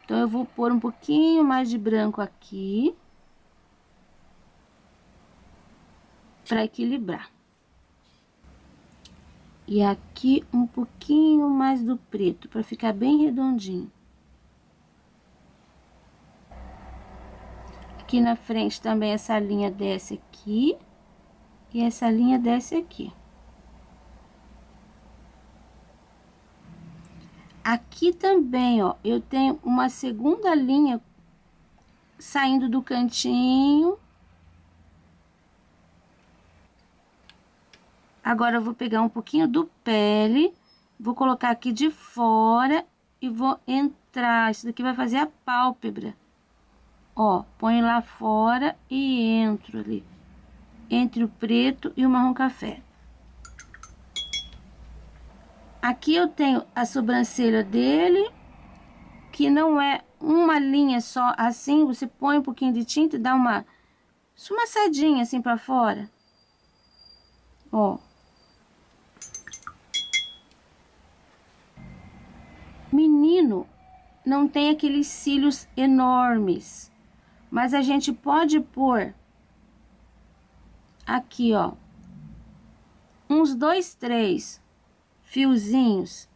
Então, eu vou pôr um pouquinho mais de branco aqui. Para equilibrar. E aqui um pouquinho mais do preto, para ficar bem redondinho. Aqui na frente também essa linha desce aqui. E essa linha desce aqui. Aqui também, ó, eu tenho uma segunda linha saindo do cantinho. Saindo do cantinho, Agora, eu vou pegar um pouquinho do pele, vou colocar aqui de fora e vou entrar. Isso daqui vai fazer a pálpebra. Ó, põe lá fora e entro ali, entre o preto e o marrom café. Aqui eu tenho a sobrancelha dele, que não é uma linha só assim, você põe um pouquinho de tinta e dá uma esfumaçadinha assim pra fora. Ó. Menino não tem aqueles cílios enormes, mas a gente pode pôr aqui, ó, uns 2, 3 fiozinhos,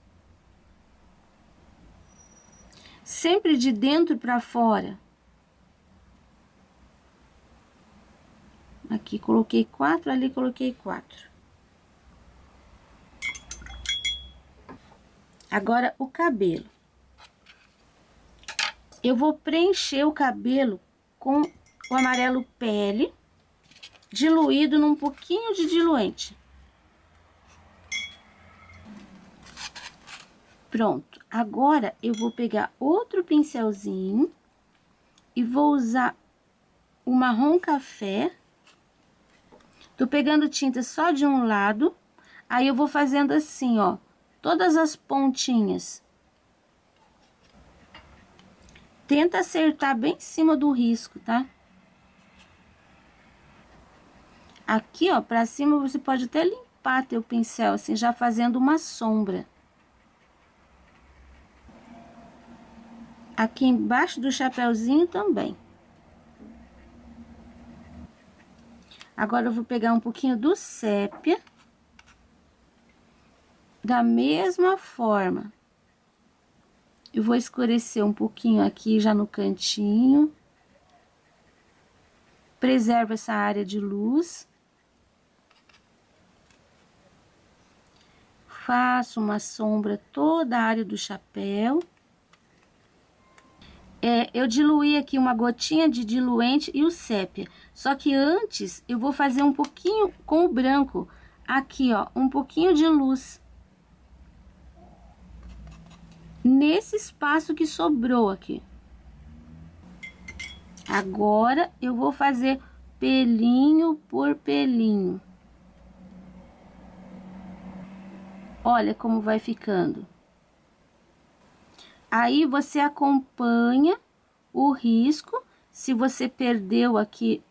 sempre de dentro para fora. Aqui coloquei 4, ali coloquei 4. Agora o cabelo. Eu vou preencher o cabelo com o amarelo pele, diluído num pouquinho de diluente. Pronto. Agora eu vou pegar outro pincelzinho e vou usar o marrom café. Tô pegando tinta só de um lado, aí eu vou fazendo assim, ó, todas as pontinhas. Tenta acertar bem em cima do risco, tá? Aqui, ó, pra cima você pode até limpar teu pincel, assim, já fazendo uma sombra. Aqui embaixo do chapéuzinho também. Agora eu vou pegar um pouquinho do sépia. Da mesma forma. Eu vou escurecer um pouquinho aqui já no cantinho. Preserva essa área de luz. Faço uma sombra toda a área do chapéu. Eu diluí aqui uma gotinha de diluente e o sépia. Só que antes eu vou fazer um pouquinho com o branco. Aqui, ó, um pouquinho de luz. Nesse espaço que sobrou aqui. Agora eu vou fazer pelinho por pelinho. Olha como vai ficando. Aí você acompanha o risco. Se você perdeu aqui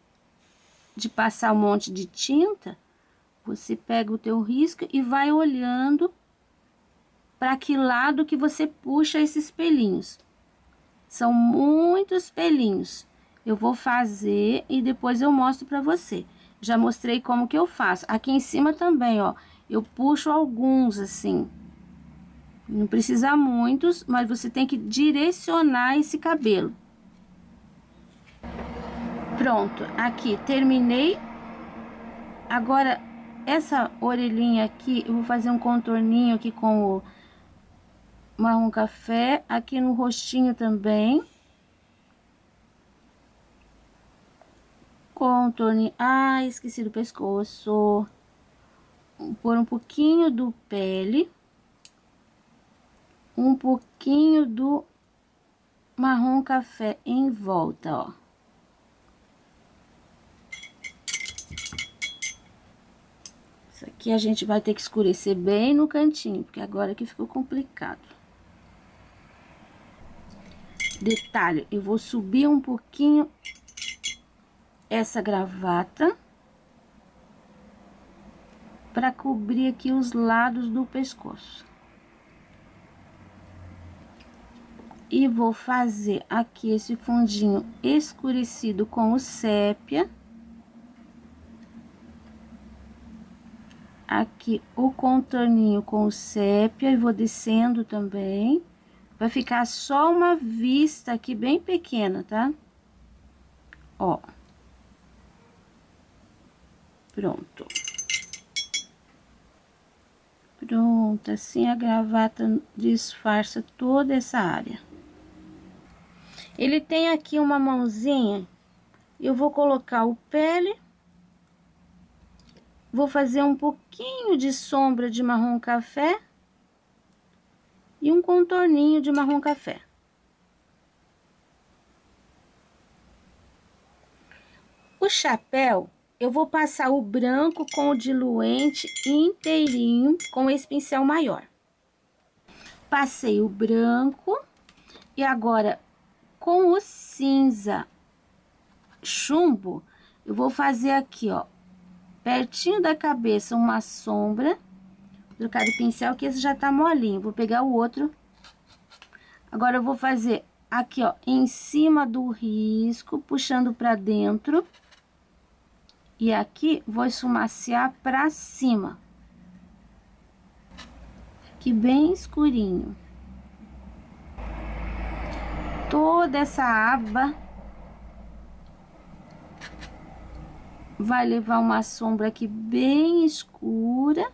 de passar um monte de tinta, você pega o teu risco e vai olhando para que lado que você puxa esses pelinhos. São muitos pelinhos. Eu vou fazer e depois eu mostro para você. Já mostrei como que eu faço. Aqui em cima também, ó, eu puxo alguns assim. Não precisa muitos, mas você tem que direcionar esse cabelo. Pronto, aqui terminei. Agora, essa orelhinha aqui, eu vou fazer um contorninho aqui com o marrom café, aqui no rostinho também. Contorninho. Ah, esqueci do pescoço. Vou pôr um pouquinho do pele. Um pouquinho do marrom café em volta, ó. Isso aqui a gente vai ter que escurecer bem no cantinho, porque agora que ficou complicado. Detalhe, eu vou subir um pouquinho essa gravata para cobrir aqui os lados do pescoço. E vou fazer aqui esse fundinho escurecido com o sépia. Aqui o contorninho com o sépia e vou descendo também. Vai ficar só uma vista aqui bem pequena, tá? Ó. Pronto. Pronto, assim a gravata disfarça toda essa área. Ele tem aqui uma mãozinha, eu vou colocar o pele, vou fazer um pouquinho de sombra de marrom café e um contorninho de marrom café. O chapéu, eu vou passar o branco com o diluente inteirinho com esse pincel maior. Passei o branco e agora com o cinza chumbo, eu vou fazer aqui, ó, pertinho da cabeça uma sombra. Vou trocar de pincel que esse já tá molinho, vou pegar o outro. Agora eu vou fazer aqui, ó, em cima do risco, puxando pra dentro. E aqui vou esfumaciar pra cima. Aqui bem escurinho. Toda essa aba vai levar uma sombra aqui bem escura.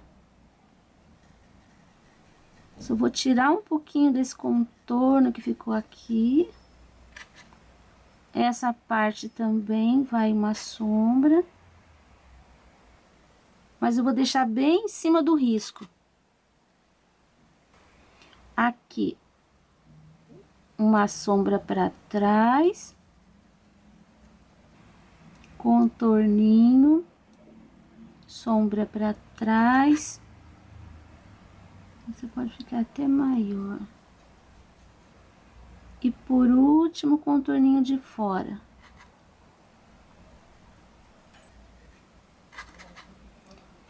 Só vou tirar um pouquinho desse contorno que ficou aqui. Essa parte também vai uma sombra. Mas eu vou deixar bem em cima do risco. Aqui, uma sombra para trás. Contorninho. Sombra para trás. Você pode ficar até maior. E por último, contorninho de fora.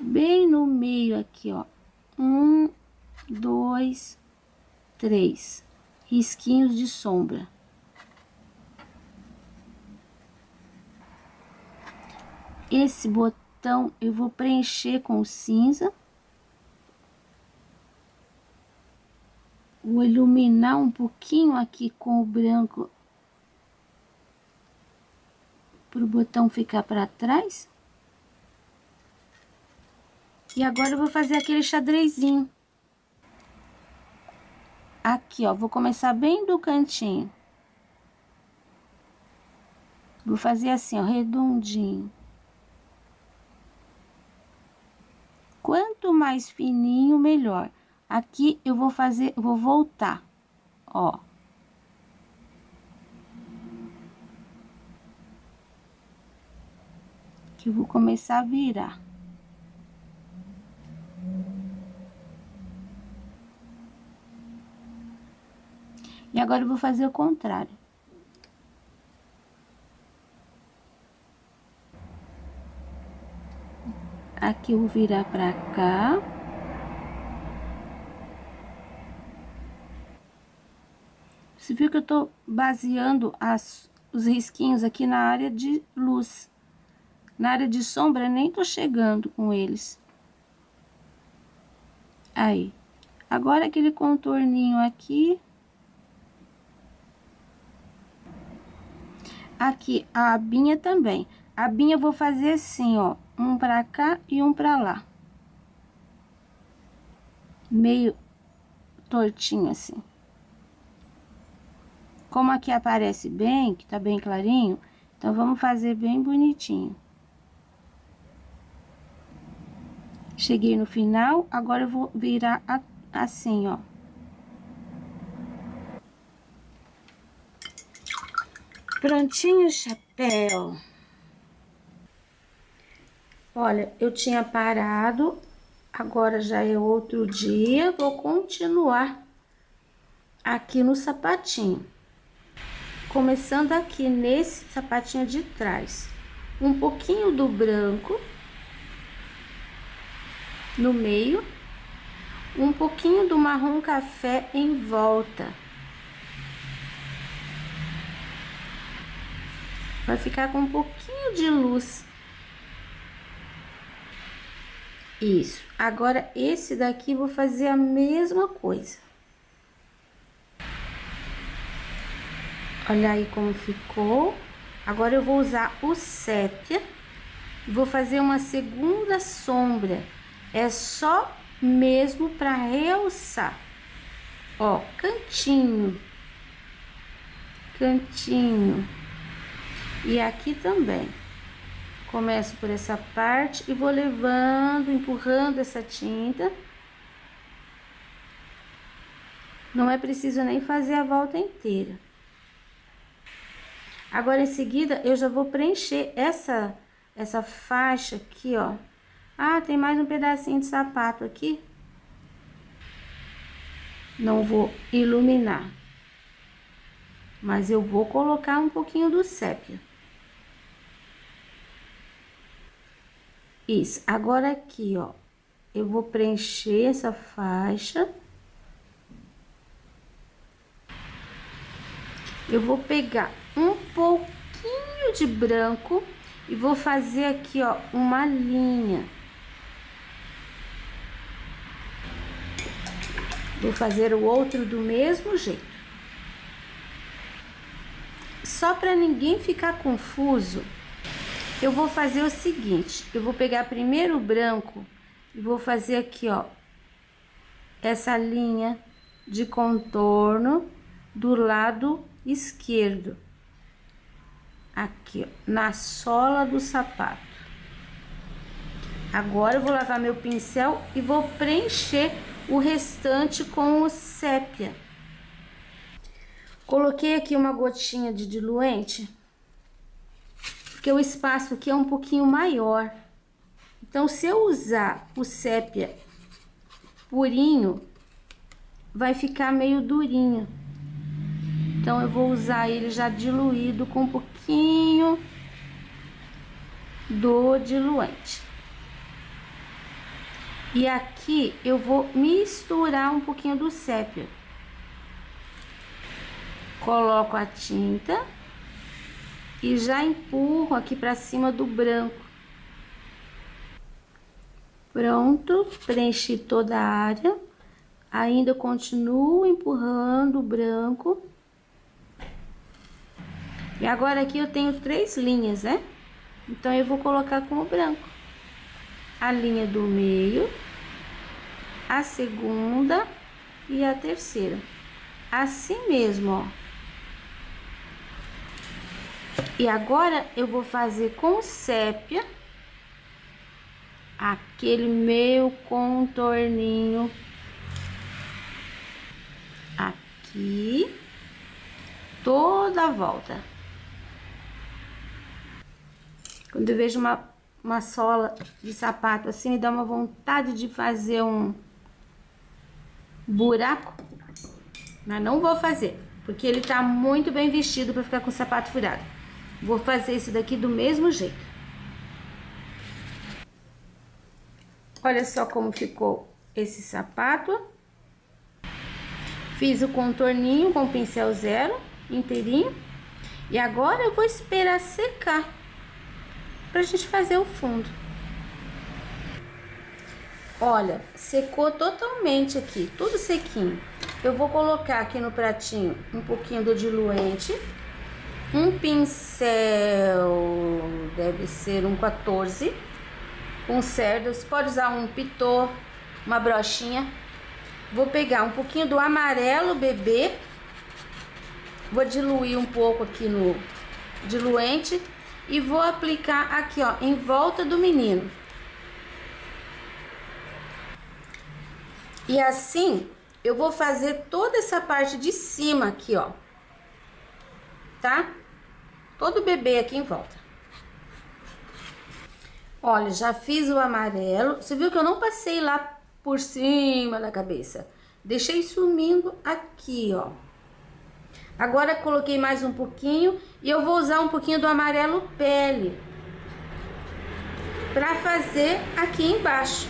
Bem no meio aqui, ó. 1, 2, 3 risquinhos de sombra. Esse botão eu vou preencher com o cinza. Vou iluminar um pouquinho aqui com o branco para o botão ficar para trás. E agora eu vou fazer aquele xadrezinho. Aqui, ó, vou começar bem do cantinho. Vou fazer assim, ó, redondinho. Quanto mais fininho, melhor. Aqui eu vou fazer, vou voltar, ó. Que eu vou começar a virar. E agora eu vou fazer o contrário. Aqui eu vou virar pra cá. Você viu que eu tô baseando os risquinhos aqui na área de luz. Na área de sombra, nem tô chegando com eles. Aí. Agora aquele contorninho aqui. Aqui, a abinha também. A abinha eu vou fazer assim, ó. Um pra cá e um pra lá. Meio tortinho assim. Como aqui aparece bem, que tá bem clarinho, então vamos fazer bem bonitinho. Cheguei no final, agora eu vou virar assim, ó. Prontinho o chapéu. Olha, eu tinha parado, agora já é outro dia, vou continuar aqui no sapatinho. Começando aqui nesse sapatinho de trás. Um pouquinho do branco no meio, um pouquinho do marrom café em volta. Vai ficar com um pouquinho de luz. Isso. Agora, esse daqui, vou fazer a mesma coisa. Olha aí como ficou. Agora, eu vou usar o sépia. Vou fazer uma segunda sombra. É só mesmo para realçar. Ó, cantinho. Cantinho. E aqui também. Começo por essa parte e vou levando, empurrando essa tinta. Não é preciso nem fazer a volta inteira. Agora, em seguida, eu já vou preencher essa faixa aqui, ó. Ah, tem mais um pedacinho de sapato aqui. Não vou iluminar. Mas eu vou colocar um pouquinho do sépia. Isso. Agora aqui, ó. Eu vou preencher essa faixa. Eu vou pegar um pouquinho de branco e vou fazer aqui, ó, uma linha. Vou fazer o outro do mesmo jeito. Só para ninguém ficar confuso, eu vou fazer o seguinte, eu vou pegar primeiro o branco e vou fazer aqui, ó, essa linha de contorno do lado esquerdo, aqui, ó, na sola do sapato. Agora eu vou lavar meu pincel e vou preencher o restante com o sépia. Coloquei aqui uma gotinha de diluente, porque o espaço aqui é um pouquinho maior. Então, se eu usar o sépia purinho, vai ficar meio durinho. Então, eu vou usar ele já diluído com um pouquinho do diluente. E aqui eu vou misturar um pouquinho do sépia. Coloco a tinta e já empurro aqui pra cima do branco. Pronto, preenchi toda a área. Ainda continuo empurrando o branco. E agora aqui eu tenho 3 linhas, né? Então, eu vou colocar com o branco. A linha do meio, a segunda e a terceira. Assim mesmo, ó. E agora, eu vou fazer com sépia aquele meu contorninho aqui, toda a volta. Quando eu vejo uma sola de sapato assim, me dá uma vontade de fazer um buraco, mas não vou fazer, porque ele tá muito bem vestido para ficar com o sapato furado. Vou fazer esse daqui do mesmo jeito. Olha só como ficou esse sapato. Fiz o contorninho com o pincel 0 inteirinho. E agora eu vou esperar secar pra gente fazer o fundo. Olha, secou totalmente aqui, tudo sequinho. Eu vou colocar aqui no pratinho um pouquinho do diluente. Um pincel, deve ser um 14, com cerdas. Você pode usar um pitô, uma brochinha. Vou pegar um pouquinho do amarelo bebê. Vou diluir um pouco aqui no diluente e vou aplicar aqui, ó, em volta do menino. E assim, eu vou fazer toda essa parte de cima aqui, ó. Tá? Todo bebê aqui em volta. Olha, já fiz o amarelo. Você viu que eu não passei lá por cima da cabeça. Deixei sumindo aqui, ó. Agora coloquei mais um pouquinho e eu vou usar um pouquinho do amarelo pele pra fazer aqui embaixo.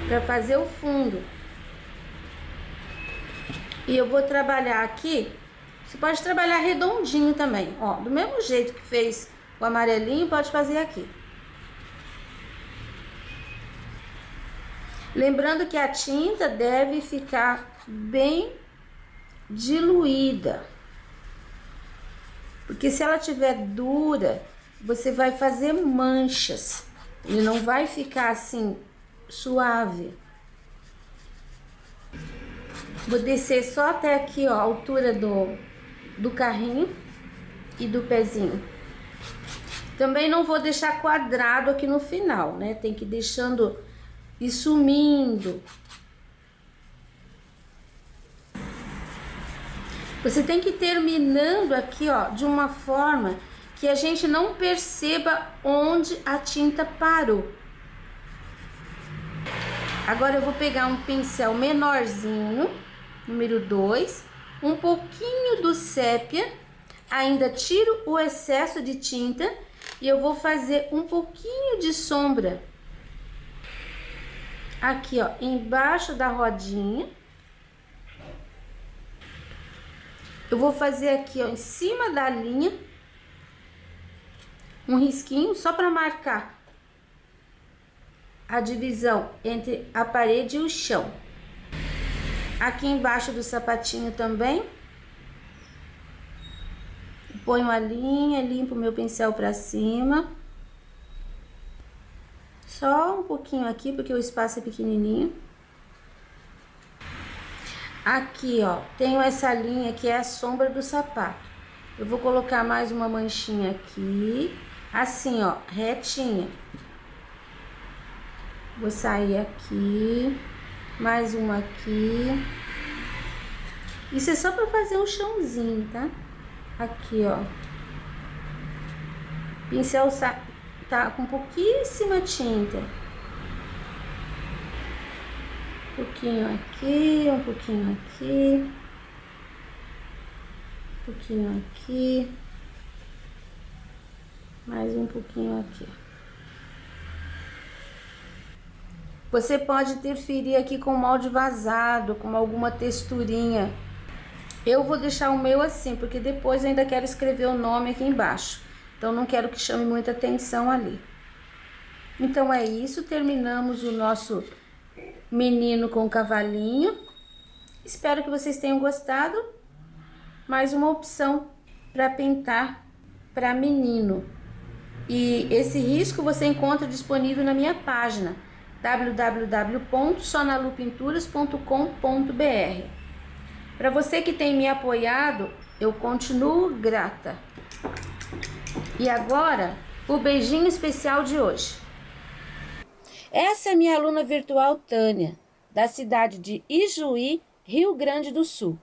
Pra fazer o fundo. E eu vou trabalhar aqui. Você pode trabalhar redondinho também, ó. Do mesmo jeito que fez o amarelinho, pode fazer aqui. Lembrando que a tinta deve ficar bem diluída. Porque se ela tiver dura, você vai fazer manchas. E não vai ficar assim, suave. Vou descer só até aqui, ó, a altura do carrinho e do pezinho. Também não vou deixar quadrado aqui no final, né? Tem que ir deixando e sumindo. Você tem que ir terminando aqui, ó, de uma forma que a gente não perceba onde a tinta parou. Agora eu vou pegar um pincel menorzinho, número 2, um pouquinho do sépia, ainda tiro o excesso de tinta e eu vou fazer um pouquinho de sombra aqui, ó, embaixo da rodinha. Eu vou fazer aqui, ó, em cima da linha, um risquinho só para marcar a divisão entre a parede e o chão. Aqui embaixo do sapatinho também, ponho a linha, limpo meu pincel para cima. Só um pouquinho aqui, porque o espaço é pequenininho. Aqui, ó, tenho essa linha que é a sombra do sapato. Eu vou colocar mais uma manchinha aqui, assim, ó, retinha. Vou sair aqui, mais uma aqui. Isso é só para fazer um chãozinho, tá? Aqui, ó. Pincel tá com pouquíssima tinta. Um pouquinho aqui, um pouquinho aqui. Um pouquinho aqui. Mais um pouquinho aqui. Você pode interferir aqui com molde vazado, com alguma texturinha. Eu vou deixar o meu assim, porque depois eu ainda quero escrever o nome aqui embaixo. Então, não quero que chame muita atenção ali. Então, é isso. Terminamos o nosso menino com cavalinho. Espero que vocês tenham gostado. Mais uma opção para pintar para menino. E esse risco você encontra disponível na minha página www.sonalupinturas.com.br. Para você que tem me apoiado, eu continuo grata. E agora, o beijinho especial de hoje. Essa é minha aluna virtual Tânia, da cidade de Ijuí, Rio Grande do Sul.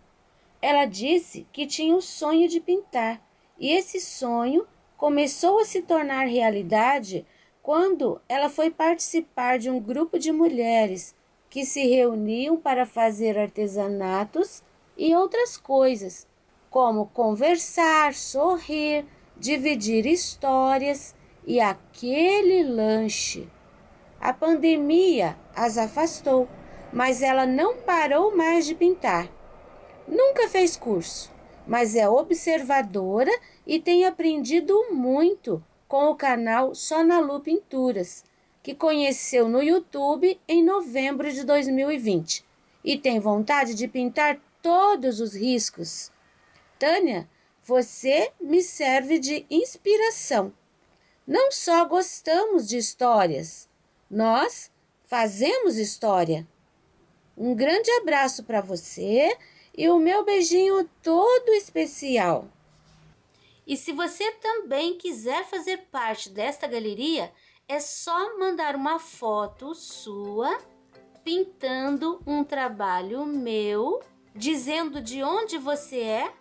Ela disse que tinha o sonho de pintar, e esse sonho começou a se tornar realidade quando ela foi participar de um grupo de mulheres que se reuniam para fazer artesanatos e outras coisas, como conversar, sorrir, dividir histórias e aquele lanche. A pandemia as afastou, mas ela não parou mais de pintar. Nunca fez curso, mas é observadora e tem aprendido muito com o canal Sonalu Pinturas, que conheceu no YouTube em novembro de 2020 e tem vontade de pintar todos os riscos. Tânia, você me serve de inspiração. Não só gostamos de histórias, nós fazemos história. Um grande abraço para você e o meu beijinho todo especial. E se você também quiser fazer parte desta galeria, é só mandar uma foto sua pintando um trabalho meu, dizendo de onde você é,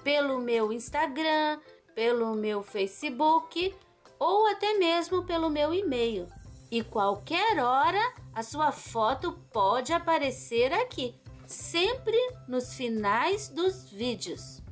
pelo meu Instagram, pelo meu Facebook ou até mesmo pelo meu e-mail. E qualquer hora a sua foto pode aparecer aqui, sempre nos finais dos vídeos.